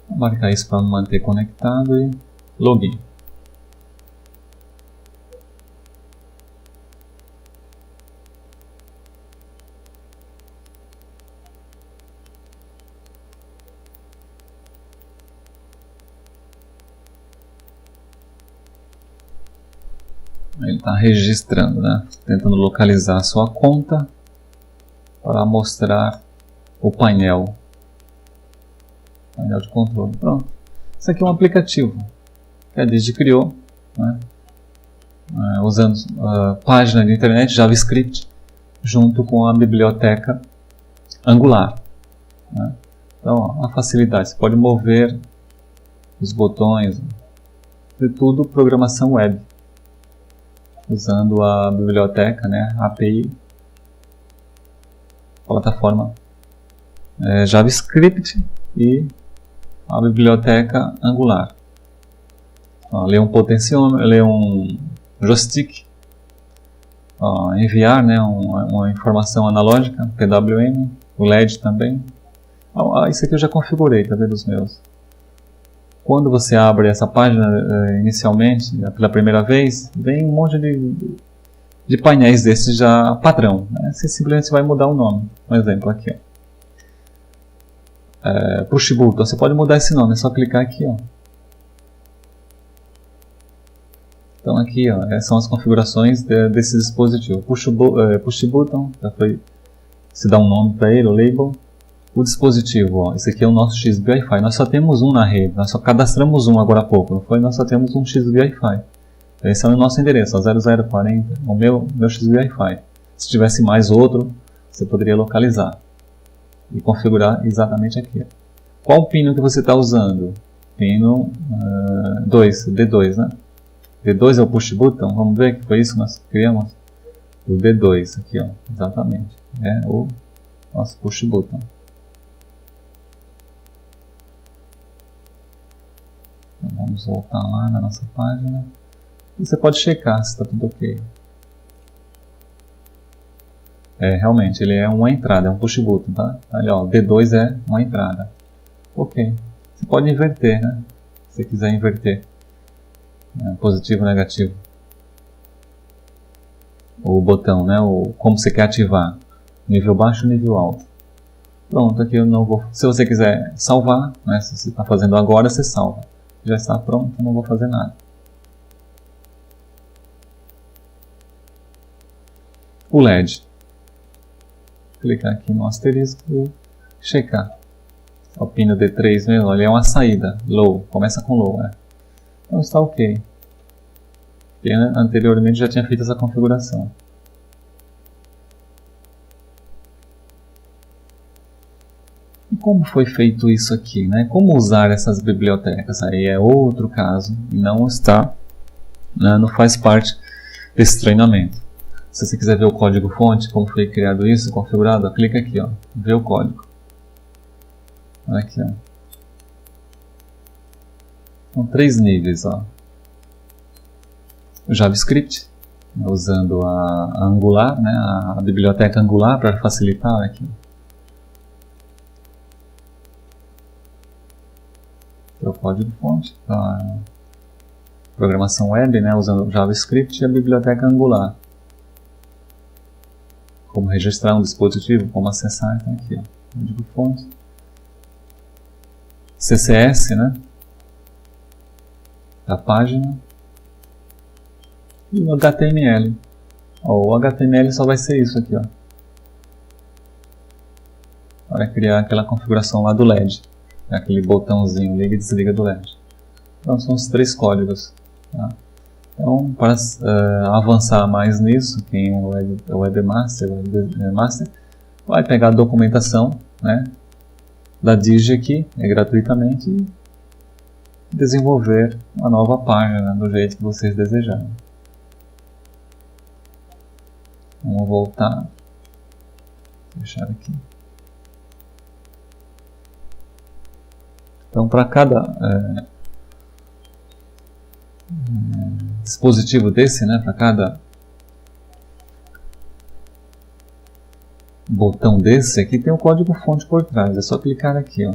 Vou marcar isso para manter conectado e login. Ele está registrando, né? Tentando localizar a sua conta para mostrar o painel de controle. Pronto. Isso aqui é um aplicativo que a Digi criou, né? Usando página de internet JavaScript junto com a biblioteca Angular, né? Então, ó, a facilidade, você pode mover os botões, de tudo programação web, usando a biblioteca, né, API, plataforma JavaScript e a biblioteca Angular. Ó, ler um potenciômetro, ler um joystick, ó, enviar, né, uma informação analógica, PWM, o LED também. Isso aqui eu já configurei, tá vendo os meus? Quando você abre essa página inicialmente, pela primeira vez, vem um monte de painéis desses já padrão, né? Você simplesmente vai mudar o nome. Um exemplo aqui, ó. Push button, você pode mudar esse nome, é só clicar aqui, ó. Então aqui, ó, são as configurações desse dispositivo. Push button, já foi, se dá um nome para ele, o label. O dispositivo, ó, esse aqui é o nosso XBee Wi-Fi. Nós só temos um na rede, nós só cadastramos um agora há pouco, não foi? Nós só temos um XBee Wi-Fi. Esse é o nosso endereço, ó, 0040, o meu XBee Wi-Fi. Se tivesse mais outro, você poderia localizar e configurar exatamente aqui. Qual o pino que você está usando? Pino 2, D2, né? D2 é o push button, vamos ver que foi isso que nós criamos? O D2 aqui, ó, exatamente, é o nosso push button. Então, vamos voltar lá na nossa página. E você pode checar se está tudo ok. Realmente, ele é uma entrada, é um push button, tá? Ali, ó, D2 é uma entrada. Ok. Você pode inverter, né? Se você quiser inverter. Positivo, negativo. O botão, né? Como você quer ativar. Nível baixo, nível alto. Pronto, aqui eu não vou... Se você quiser salvar, né? Se você está fazendo agora, você salva. Já está pronto, não vou fazer nada. O LED. Clicar aqui no asterisco e checar. O pino D3 mesmo, ele é uma saída, low, começa com low, né? Então está ok. Porque anteriormente já tinha feito essa configuração. E como foi feito isso aqui, né? Como usar essas bibliotecas? Aí é outro caso e não está, né? Não faz parte desse treinamento. Se você quiser ver o código-fonte, como foi criado isso, configurado, clica aqui, ó, ver o código. Olha aqui, ó. São 3 níveis, ó. O JavaScript, usando a Angular, né? A biblioteca Angular para facilitar aqui. O código-fonte, a programação web, né? Usando o JavaScript e a biblioteca Angular. Como registrar um dispositivo, como acessar, então aqui, ó, código-fonte. CSS, né? A página. E o HTML. Ó, o HTML só vai ser isso aqui, ó. Para criar aquela configuração lá do LED. Aquele botãozinho liga e desliga do LED. Então são os 3 códigos. Tá? Então, para avançar mais nisso, quem é webmaster, vai pegar a documentação, né, da Digi aqui, gratuitamente, e desenvolver uma nova página do jeito que vocês desejarem. Vamos voltar. Fechar aqui. Então, para cada dispositivo desse, né, para cada botão desse aqui tem um código-fonte por trás. É só clicar aqui, ó.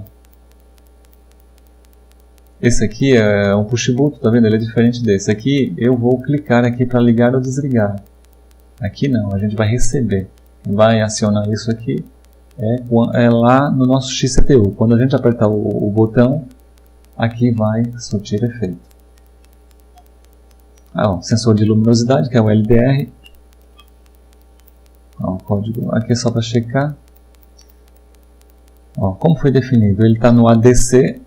Esse aqui é um push button, tá vendo? Ele é diferente desse. Aqui eu vou clicar aqui para ligar ou desligar. Aqui não, a gente vai receber. Vai acionar isso aqui é lá no nosso XCTU. Quando a gente apertar o botão, aqui vai surtir efeito. Sensor de luminosidade, que é o LDR. O código aqui é só para checar. Como foi definido? Ele está no ADC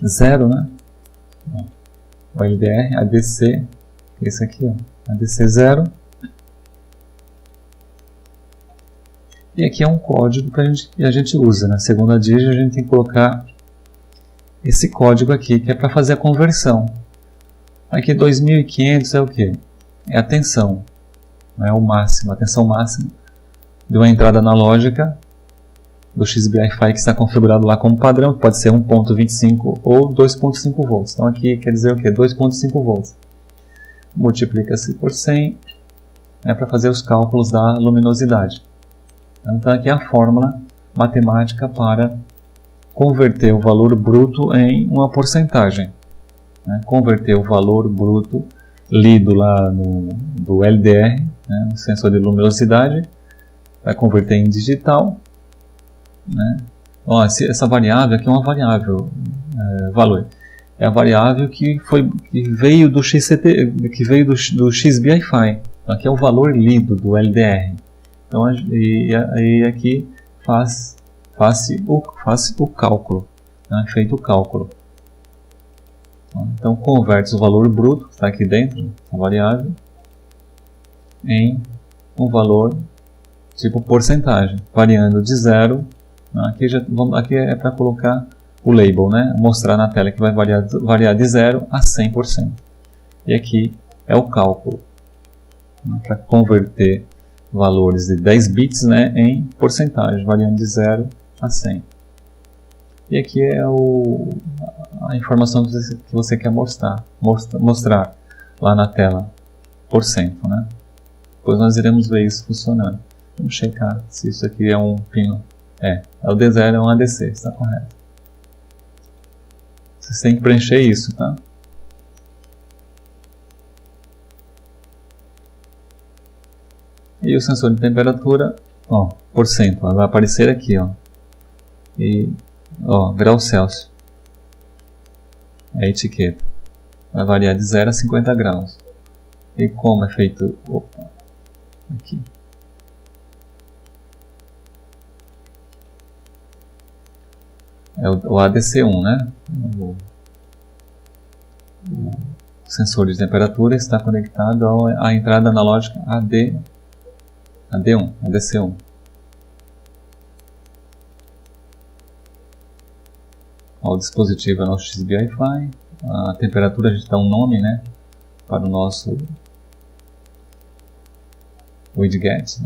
0, né? O LDR, ADC, esse aqui, ó, ADC 0. E aqui é um código que a gente usa, na segunda digit a gente tem que colocar esse código aqui, que é para fazer a conversão. Aqui 2500 é o que? É a tensão, é o máximo, a tensão máxima de uma entrada analógica do XBI-Fi que está configurado lá como padrão, que pode ser 1.25 ou 2.5 volts. Então aqui quer dizer o que? 2.5 volts. Multiplica-se por 100 para fazer os cálculos da luminosidade. Então aqui é a fórmula matemática para converter o valor bruto em uma porcentagem. Converter o valor bruto lido lá do LDR, no sensor de luminosidade, vai converter em digital. Ó, essa variável aqui é uma variável valor. É a variável que veio do XBI-Fi. Aqui é o valor lido do LDR. Então, e aqui faz o cálculo, feito o cálculo. Então converte o valor bruto, que está aqui dentro, a variável, em um valor tipo porcentagem, variando de 0. Aqui é para colocar o label, mostrar na tela que vai variar de 0 a 100%. E aqui é o cálculo, para converter valores de 10 bits em porcentagem, variando de 0 a 100. E aqui é a informação que você quer mostrar lá na tela, por cento. Depois nós iremos ver isso funcionando. Vamos checar se isso aqui é um pino. É o D0, é um ADC, está correto. Vocês têm que preencher isso, tá? E o sensor de temperatura, por cento, vai aparecer aqui, e grau Celsius, a etiqueta, vai variar de 0 a 50 graus. E como é feito, aqui, é o ADC1, o sensor de temperatura está conectado à entrada analógica ADC1. O dispositivo é o nosso XBI-Fi. A temperatura a gente dá um nome, para o nosso widget,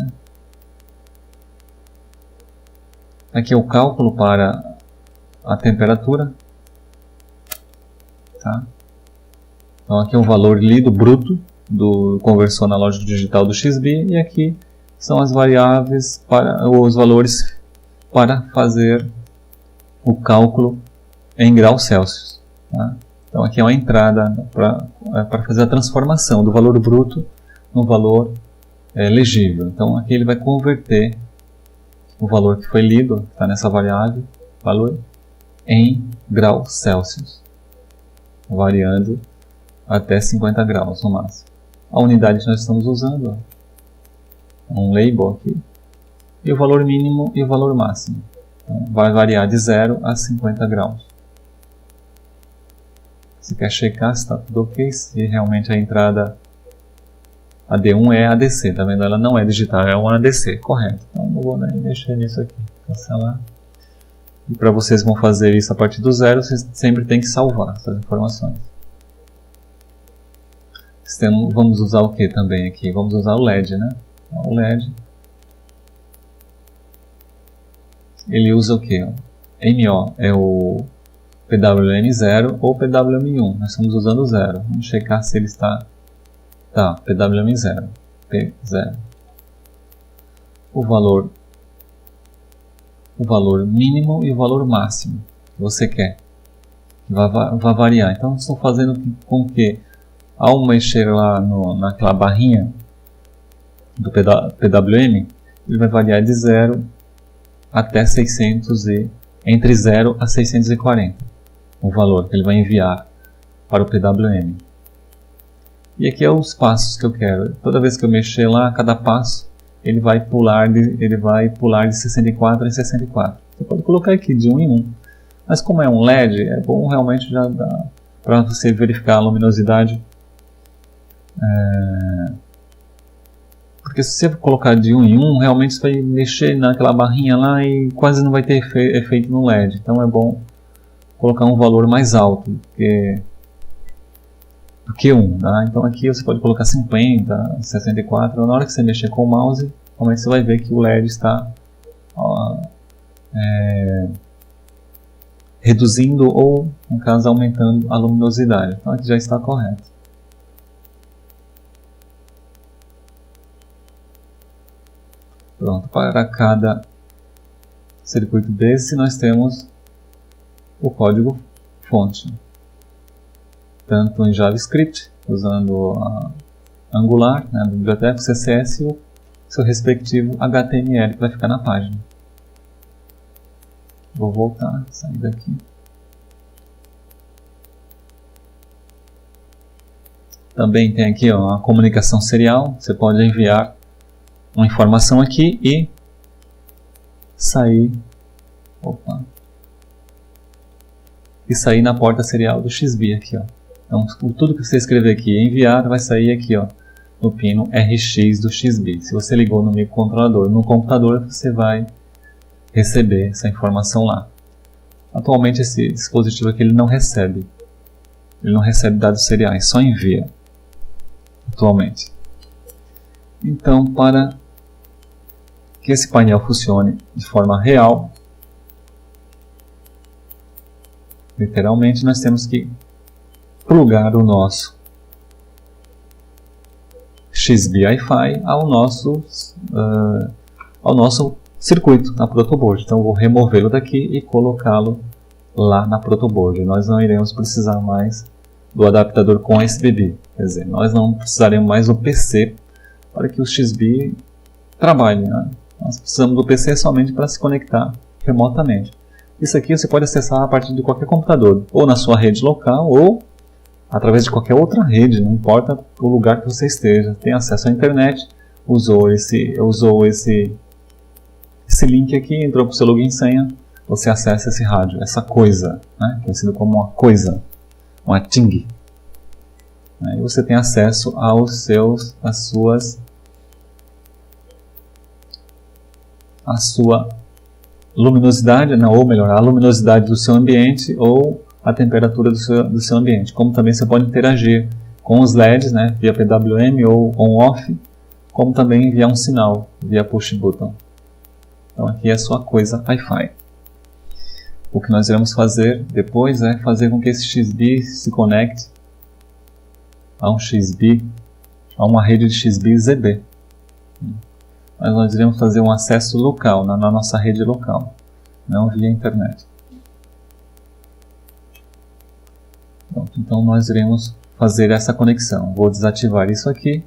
Aqui é o cálculo para a temperatura, tá? Então aqui é o valor lido bruto do conversor analógico digital do XBI, e aqui são as variáveis os valores para fazer o cálculo em graus Celsius, tá? Então aqui é uma entrada para fazer a transformação do valor bruto no valor legível. Então aqui ele vai converter o valor que foi lido, está nessa variável, valor, em graus Celsius, variando até 50 graus no máximo. A unidade que nós estamos usando, um label aqui, e o valor mínimo e o valor máximo. Então, vai variar de 0 a 50 graus. Você quer checar se está tudo ok, se realmente a entrada AD1 é ADC, tá vendo? Ela não é digital, é um ADC, correto. Então não vou nem mexer nisso aqui, cancelar. E para vocês que vão fazer isso a partir do 0, vocês sempre tem que salvar essas informações. Vamos usar o que também aqui? Vamos usar o LED, O LED, ele usa o que? MO é o PWM0 ou PWM1. Nós estamos usando o 0. Vamos checar se ele está... Tá, PWM0. P0. O valor mínimo e o valor máximo que você quer. Vai variar. Então estou fazendo com que, ao mexer lá naquela barrinha do PWM, ele vai variar de 0 até 600 entre 0 a 640, o valor que ele vai enviar para o PWM. E aqui é os passos que eu quero. Toda vez que eu mexer lá, cada passo ele vai pular de 64 em 64. Você pode colocar aqui de 1 em 1. Mas como é um LED, é bom realmente já dar para você verificar a luminosidade. porque se você colocar de 1 em 1, realmente você vai mexer naquela barrinha lá e quase não vai ter efeito no LED. Então é bom colocar um valor mais alto do que 1. Tá? Então aqui você pode colocar 50, 64. Na hora que você mexer com o mouse, realmente você vai ver que o LED está reduzindo ou, no caso, aumentando a luminosidade. Então aqui já está correto. Pronto, para cada circuito desse nós temos o código fonte, tanto em JavaScript, usando a Angular, né, a biblioteca CSS, e o seu respectivo HTML que vai ficar na página. Vou voltar, sair daqui. Também tem aqui a comunicação serial, você pode enviar uma informação aqui e sair na porta serial do XBee aqui, ó. Então tudo que você escrever aqui e enviar vai sair aqui, ó, no pino RX do XBee. Se você ligou no microcontrolador no computador, você vai receber essa informação lá. Atualmente esse dispositivo aqui ele não recebe dados seriais, só envia atualmente. Então, para que esse painel funcione de forma real, literalmente nós temos que plugar o nosso XBee Wi-Fi ao nosso circuito, na protoboard. Então eu vou removê-lo daqui e colocá-lo lá na protoboard. Nós não iremos precisar mais do adaptador com SBB, quer dizer, nós não precisaremos mais do PC para que o XBee trabalhe, né? Nós precisamos do PC somente para se conectar remotamente. Isso aqui você pode acessar a partir de qualquer computador, ou na sua rede local, ou através de qualquer outra rede, não importa o lugar que você esteja. Tem acesso à internet, usou esse link aqui, entrou com o seu login e senha, você acessa esse rádio, essa coisa, né? Conhecido como uma coisa, uma ting. E você tem acesso a sua luminosidade, ou melhor, a luminosidade do seu ambiente ou a temperatura do seu ambiente. Como também você pode interagir com os LEDs, né, via PWM ou on-off, como também enviar um sinal via push button. Então aqui é a sua coisa Wi-Fi. O que nós iremos fazer depois é fazer com que esse XBee se conecte a uma rede de XBee ZB. Mas nós iremos fazer um acesso local, na nossa rede local, não via internet. Pronto, então nós iremos fazer essa conexão. Vou desativar isso aqui,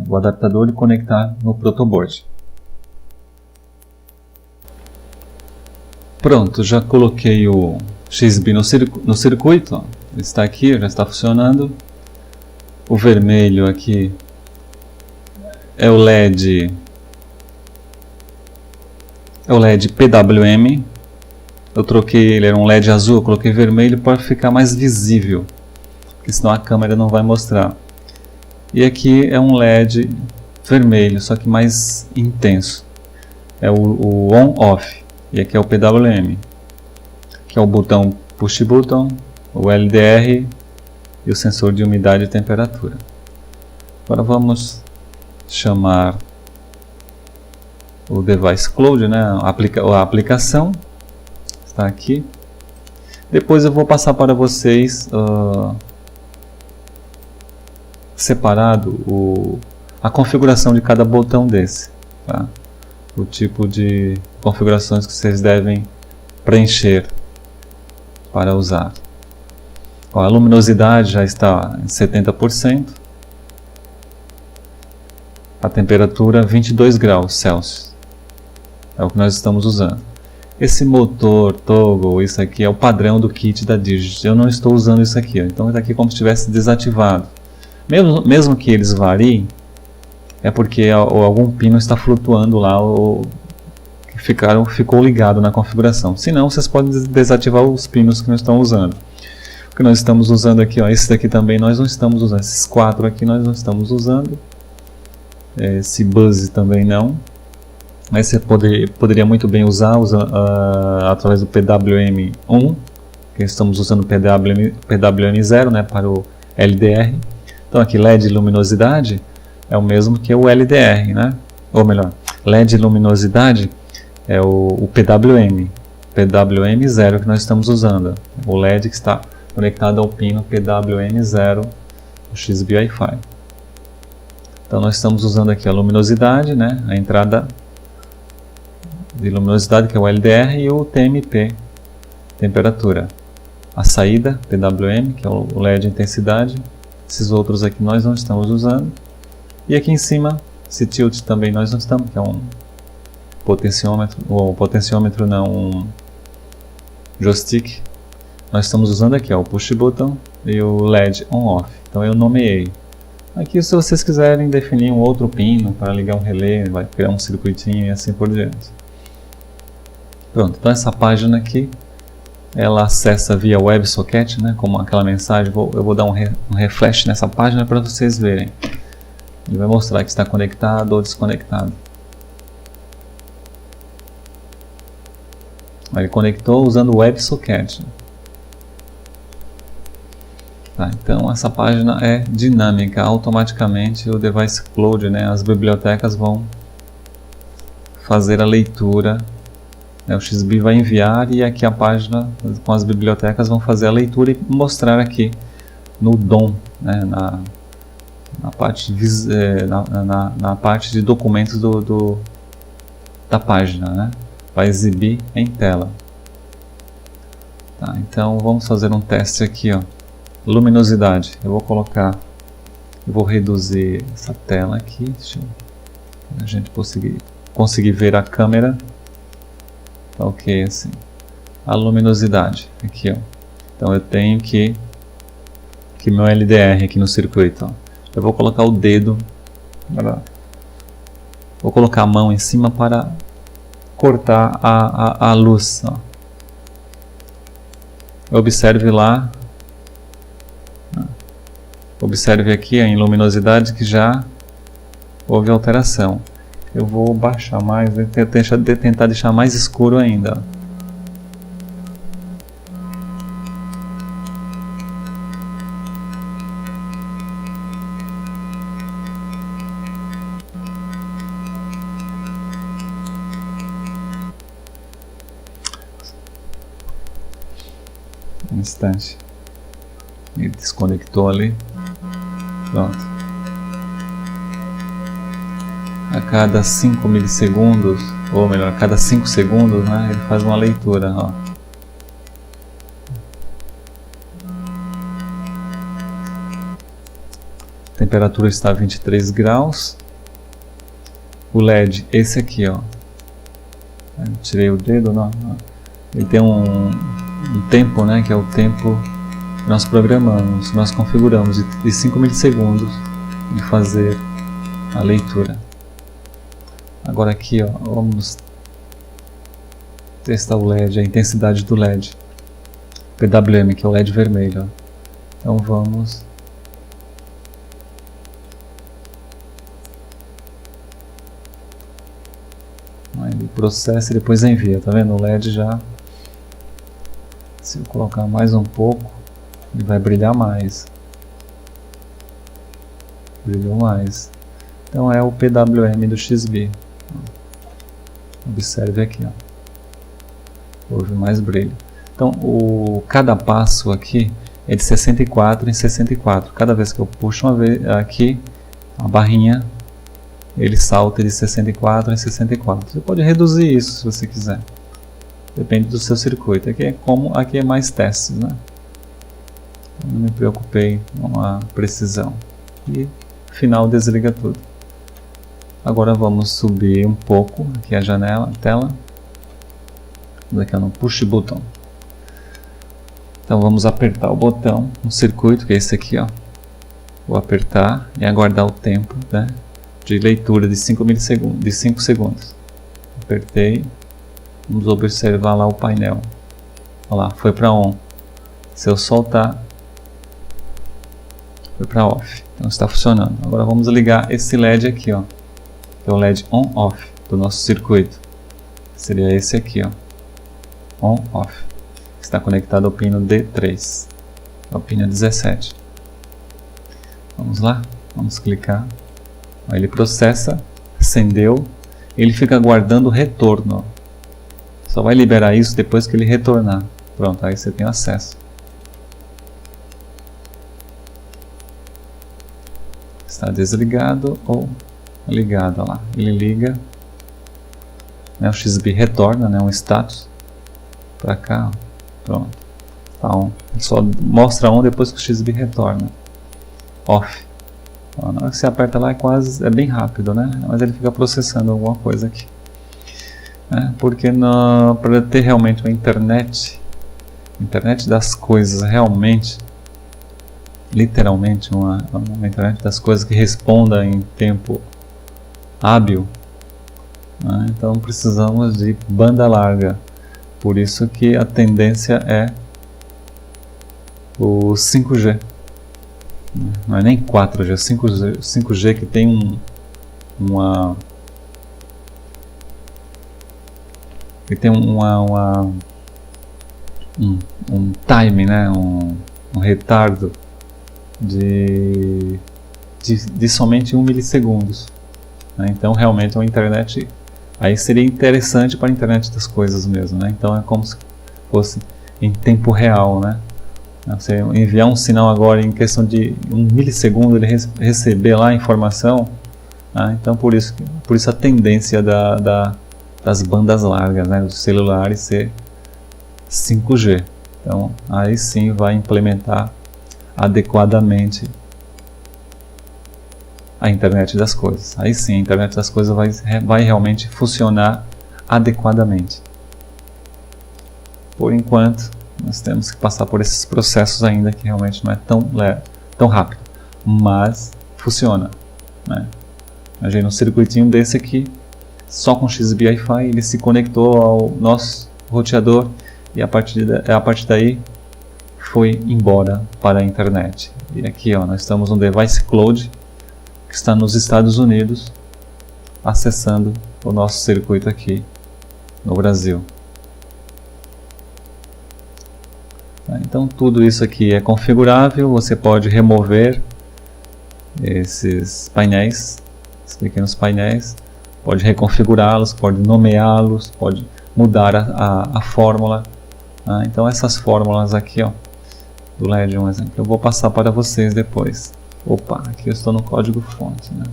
o adaptador, e conectar no protoboard. Pronto, já coloquei o XBee no circuito, ó. Ele está aqui, já está funcionando. O vermelho aqui é o LED PWM. Eu troquei, ele era um LED azul, eu coloquei vermelho para ficar mais visível, porque senão a câmera não vai mostrar. E aqui é um LED vermelho, só que mais intenso. É o on-off. E aqui é o PWM, que é o botão push button, o LDR e o sensor de umidade e temperatura. Agora vamos chamar o device cloud, né? A aplicação está aqui. Depois eu vou passar para vocês separado a configuração de cada botão desse, tá? O tipo de configurações que vocês devem preencher para usar. Ó, a luminosidade já está em 70%. A temperatura 22 graus Celsius. É o que nós estamos usando. Esse motor, toggle, isso aqui é o padrão do kit da Digit. Eu não estou usando isso aqui, ó. Então está aqui como se estivesse desativado. Mesmo que eles variem, é porque algum pino está flutuando lá ou ficou ligado na configuração. Se não, vocês podem desativar os pinos que não estão usando. O que nós estamos usando aqui, ó, esse daqui também nós não estamos usando. Esses 4 aqui nós não estamos usando. esse buzz também não. Mas você poderia muito bem usar através do PWM1, que estamos usando o PWM0, né, para o LDR. Então aqui LED luminosidade é o mesmo que o LDR, né? Ou melhor, LED luminosidade é o PWM, PWM0 que nós estamos usando, o LED que está conectado ao pino PWM0 do XBee Wi-Fi. Então nós estamos usando aqui a luminosidade, né? A entrada de luminosidade, que é o LDR, e o TMP, temperatura. A saída, PWM, que é o LED intensidade. Esses outros aqui nós não estamos usando. E aqui em cima, esse tilt também nós não estamos, que é um potenciômetro, ou potenciômetro não, um joystick. Nós estamos usando aqui ó, o push button e o LED on-off. Então eu nomeei. Aqui, se vocês quiserem definir um outro pino para ligar um relé, vai criar um circuitinho e assim por diante. Pronto, então essa página aqui, ela acessa via WebSocket, né, como aquela mensagem. Eu vou dar um refresh nessa página para vocês verem. Ele vai mostrar que está conectado ou desconectado. Ele conectou usando o WebSocket. Tá, então essa página é dinâmica, automaticamente o device upload, né, as bibliotecas vão fazer a leitura, né, o XBee vai enviar e aqui a página com as bibliotecas vão fazer a leitura e mostrar aqui no DOM, né, na parte de documentos da página, né, vai exibir em tela. Tá, então vamos fazer um teste aqui, ó. Luminosidade, eu vou reduzir essa tela aqui, deixa a gente conseguir ver a câmera. Tá ok assim. A luminosidade, aqui ó. Então eu tenho que meu LDR aqui no circuito, ó. Eu vou colocar o dedo, vou colocar a mão em cima para cortar a luz, ó. Observe lá. Observe aqui em luminosidade que já houve alteração. Eu vou baixar mais, tentar deixar mais escuro ainda. Um instante. Ele desconectou ali. Pronto. A cada 5 milissegundos, ou melhor, a cada 5 segundos, né, ele faz uma leitura. Ó. A temperatura está a 23 graus. O LED, esse aqui, ó. Eu tirei o dedo, não. Ele tem um tempo, né, que é o tempo que nós programamos, nós configuramos de 5 milissegundos de fazer a leitura. Agora aqui, ó, vamos testar o LED, a intensidade do LED. PWM, que é o LED vermelho. Ó. Então vamos... Ele processa e depois envia, tá vendo? O LED já... Se eu colocar mais um pouco, ele vai brilhar mais. Brilhou mais. Então é o PWM do XBee. Observe aqui, ó. Houve mais brilho. Então cada passo aqui é de 64 em 64. Cada vez que eu puxo uma vez aqui a barrinha, ele salta de 64 em 64. Você pode reduzir isso se você quiser. Depende do seu circuito. Aqui é mais testes, né? Eu não me preocupei com a precisão. E final desliga tudo. Agora vamos subir um pouco aqui a janela, a tela. Vamos aqui no push button. Então vamos apertar o botão no circuito, que é esse aqui, ó. Vou apertar e aguardar o tempo, né, de leitura de 5 milissegundos, de 5 segundos. Apertei. Vamos observar lá o painel. Olha lá, foi para on. Se eu soltar, foi para off. Então está funcionando. Agora vamos ligar esse LED aqui, ó. que é o LED on-off do nosso circuito. Seria esse aqui, ó, on-off. Está conectado ao pino D3, ao pino 17. Vamos lá, vamos clicar. Aí ele processa, acendeu, ele fica aguardando o retorno. Só vai liberar isso depois que ele retornar. Pronto, aí você tem acesso. Está desligado ou ligado, olha lá. Ele liga, né, o XB retorna, né, um status para cá, ó. Pronto, tá on. Só mostra on depois que o XB retorna. Off. Ó, na hora que você aperta lá é bem rápido, né? Mas ele fica processando alguma coisa aqui. Porque para ter realmente uma internet das coisas, realmente, literalmente uma internet das coisas que responda em tempo hábil, né? Então precisamos de banda larga. Por isso que a tendência é o 5G. Não é nem 4G, 5G que tem um time, né? um retardo de somente 1 milissegundos. Né? Então realmente é uma internet, aí seria interessante para a internet das coisas mesmo, né? Então é como se fosse em tempo real, né? Você enviar um sinal agora em questão de 1 milissegundo, ele receber lá a informação, né? Então por isso a tendência das bandas largas, né, dos celulares ser 5G. Então aí sim vai implementar adequadamente a internet das coisas. Aí sim a internet das coisas vai realmente funcionar adequadamente. Por enquanto nós temos que passar por esses processos ainda, que realmente não é tão rápido, mas funciona, né? Imagina um circuitinho desse aqui, só com XBee Wi-Fi, ele se conectou ao nosso roteador e a partir daí foi embora para a internet. E aqui, ó, nós estamos no Device Cloud, que está nos Estados Unidos, acessando o nosso circuito aqui no Brasil. Então tudo isso aqui é configurável, você pode remover esses painéis, clique nos painéis, pode reconfigurá-los, pode nomeá-los, pode mudar a fórmula. Então essas fórmulas aqui, ó, do LED, um exemplo, eu vou passar para vocês depois. Opa, aqui eu estou no código fonte, né?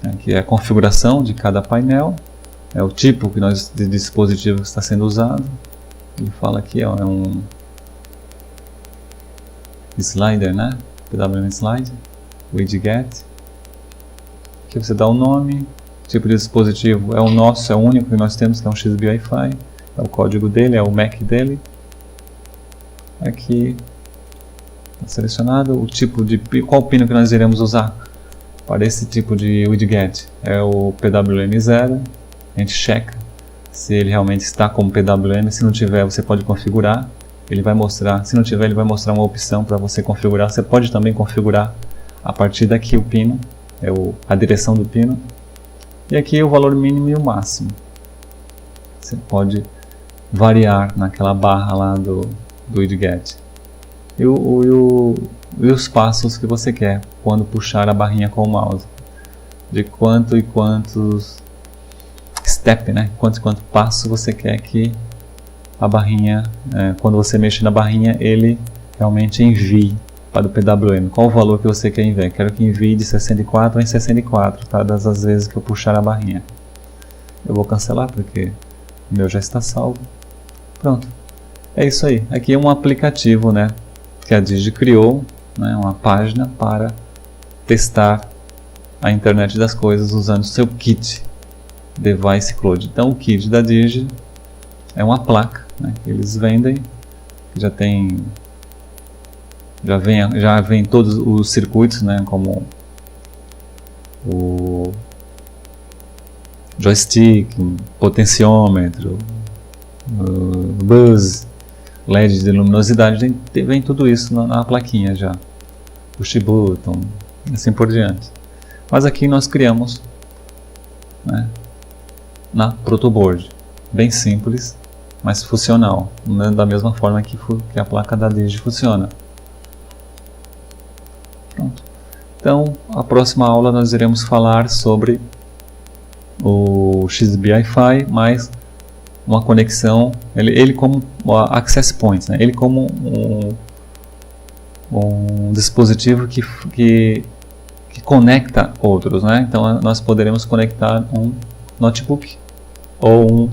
Aqui é a configuração de cada painel, é o tipo de dispositivo que está sendo usado. Ele fala aqui, ó, é um slider, né? PWM Slide, widget. Aqui você dá o nome, tipo de dispositivo é o nosso, é o único que nós temos, que é um XBee Wi-Fi, é o código dele, é o MAC dele. Aqui selecionado o tipo de qual pino que nós iremos usar para esse tipo de widget, é o PWM0. A gente checa se ele realmente está como PWM. Se não tiver, você pode configurar, ele vai mostrar. Se não tiver, ele vai mostrar uma opção para você configurar. Você pode também configurar a partir daqui o pino, a direção do pino, e aqui o valor mínimo e o máximo. Você pode variar naquela barra lá do widget. E os passos que você quer quando puxar a barrinha com o mouse, de quanto e quantos step, né? Quanto passo você quer que a barrinha, quando você mexe na barrinha, ele realmente envie para o PWM. Qual o valor que você quer enviar? Quero que envie de 64 em 64, todas as vezes que eu puxar a barrinha. Eu vou cancelar porque o meu já está salvo. Pronto. É isso aí. Aqui é um aplicativo, né, que a Digi criou, né, uma página para testar a internet das coisas usando seu kit Device Cloud. Então o kit da Digi é uma placa, né, que eles vendem, que já vem todos os circuitos, né, como o joystick, potenciômetro, buzz, LED de luminosidade, vem tudo isso na plaquinha já. Push button, assim por diante. Mas aqui nós criamos, né, na protoboard, bem simples, mas funcional, né, da mesma forma que a placa da Digi funciona. Pronto. Então, a próxima aula nós iremos falar sobre o XBI-Fi, mais uma conexão, ele como access point, né? Ele como um dispositivo que conecta outros, né? Então nós poderemos conectar um notebook ou um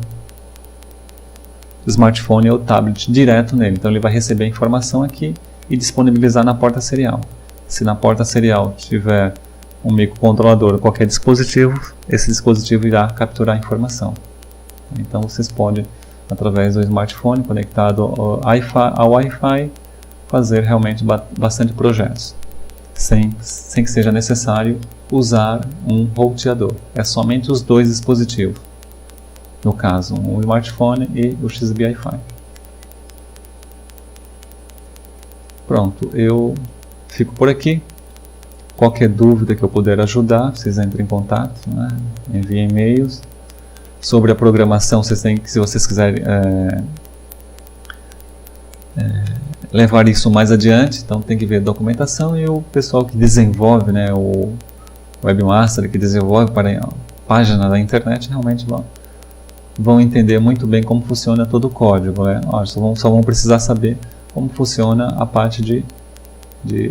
smartphone ou tablet direto nele. Então ele vai receber a informação aqui e disponibilizar na porta serial. Se na porta serial tiver um microcontrolador ou qualquer dispositivo, esse dispositivo irá capturar a informação. Então vocês podem, através do smartphone conectado ao Wi-Fi, fazer realmente bastante projetos, sem que seja necessário usar um roteador. É somente os dois dispositivos, no caso, o smartphone e o XBI-Fi. Pronto, eu fico por aqui. Qualquer dúvida que eu puder ajudar, vocês entrem em contato, né? Enviem e-mails. Sobre a programação, se vocês quiserem levar isso mais adiante, então tem que ver a documentação, e o pessoal que desenvolve, né, o webmaster que desenvolve para a página da internet, realmente vão entender muito bem como funciona todo o código, né? Só vão precisar saber como funciona a parte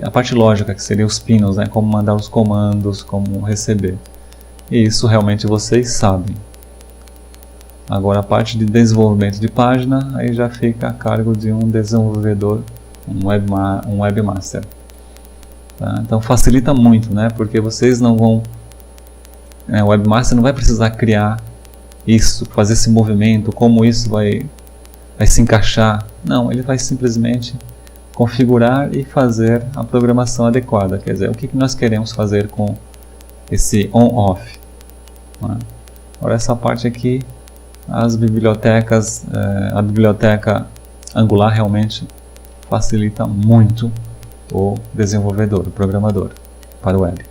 a parte lógica, que seria os pinos, né, como mandar os comandos, como receber. E isso realmente vocês sabem. Agora a parte de desenvolvimento de página, aí já fica a cargo de um desenvolvedor, um webmaster. Tá? Então facilita muito, né? Porque vocês não vão... o webmaster não vai precisar criar isso, fazer esse movimento, como isso vai se encaixar. Não, ele vai simplesmente configurar e fazer a programação adequada. Quer dizer, o que nós queremos fazer com esse on-off. Né? Agora essa parte aqui, as bibliotecas, a biblioteca Angular realmente facilita muito o desenvolvedor, o programador para o web.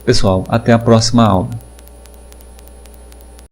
Pessoal, até a próxima aula.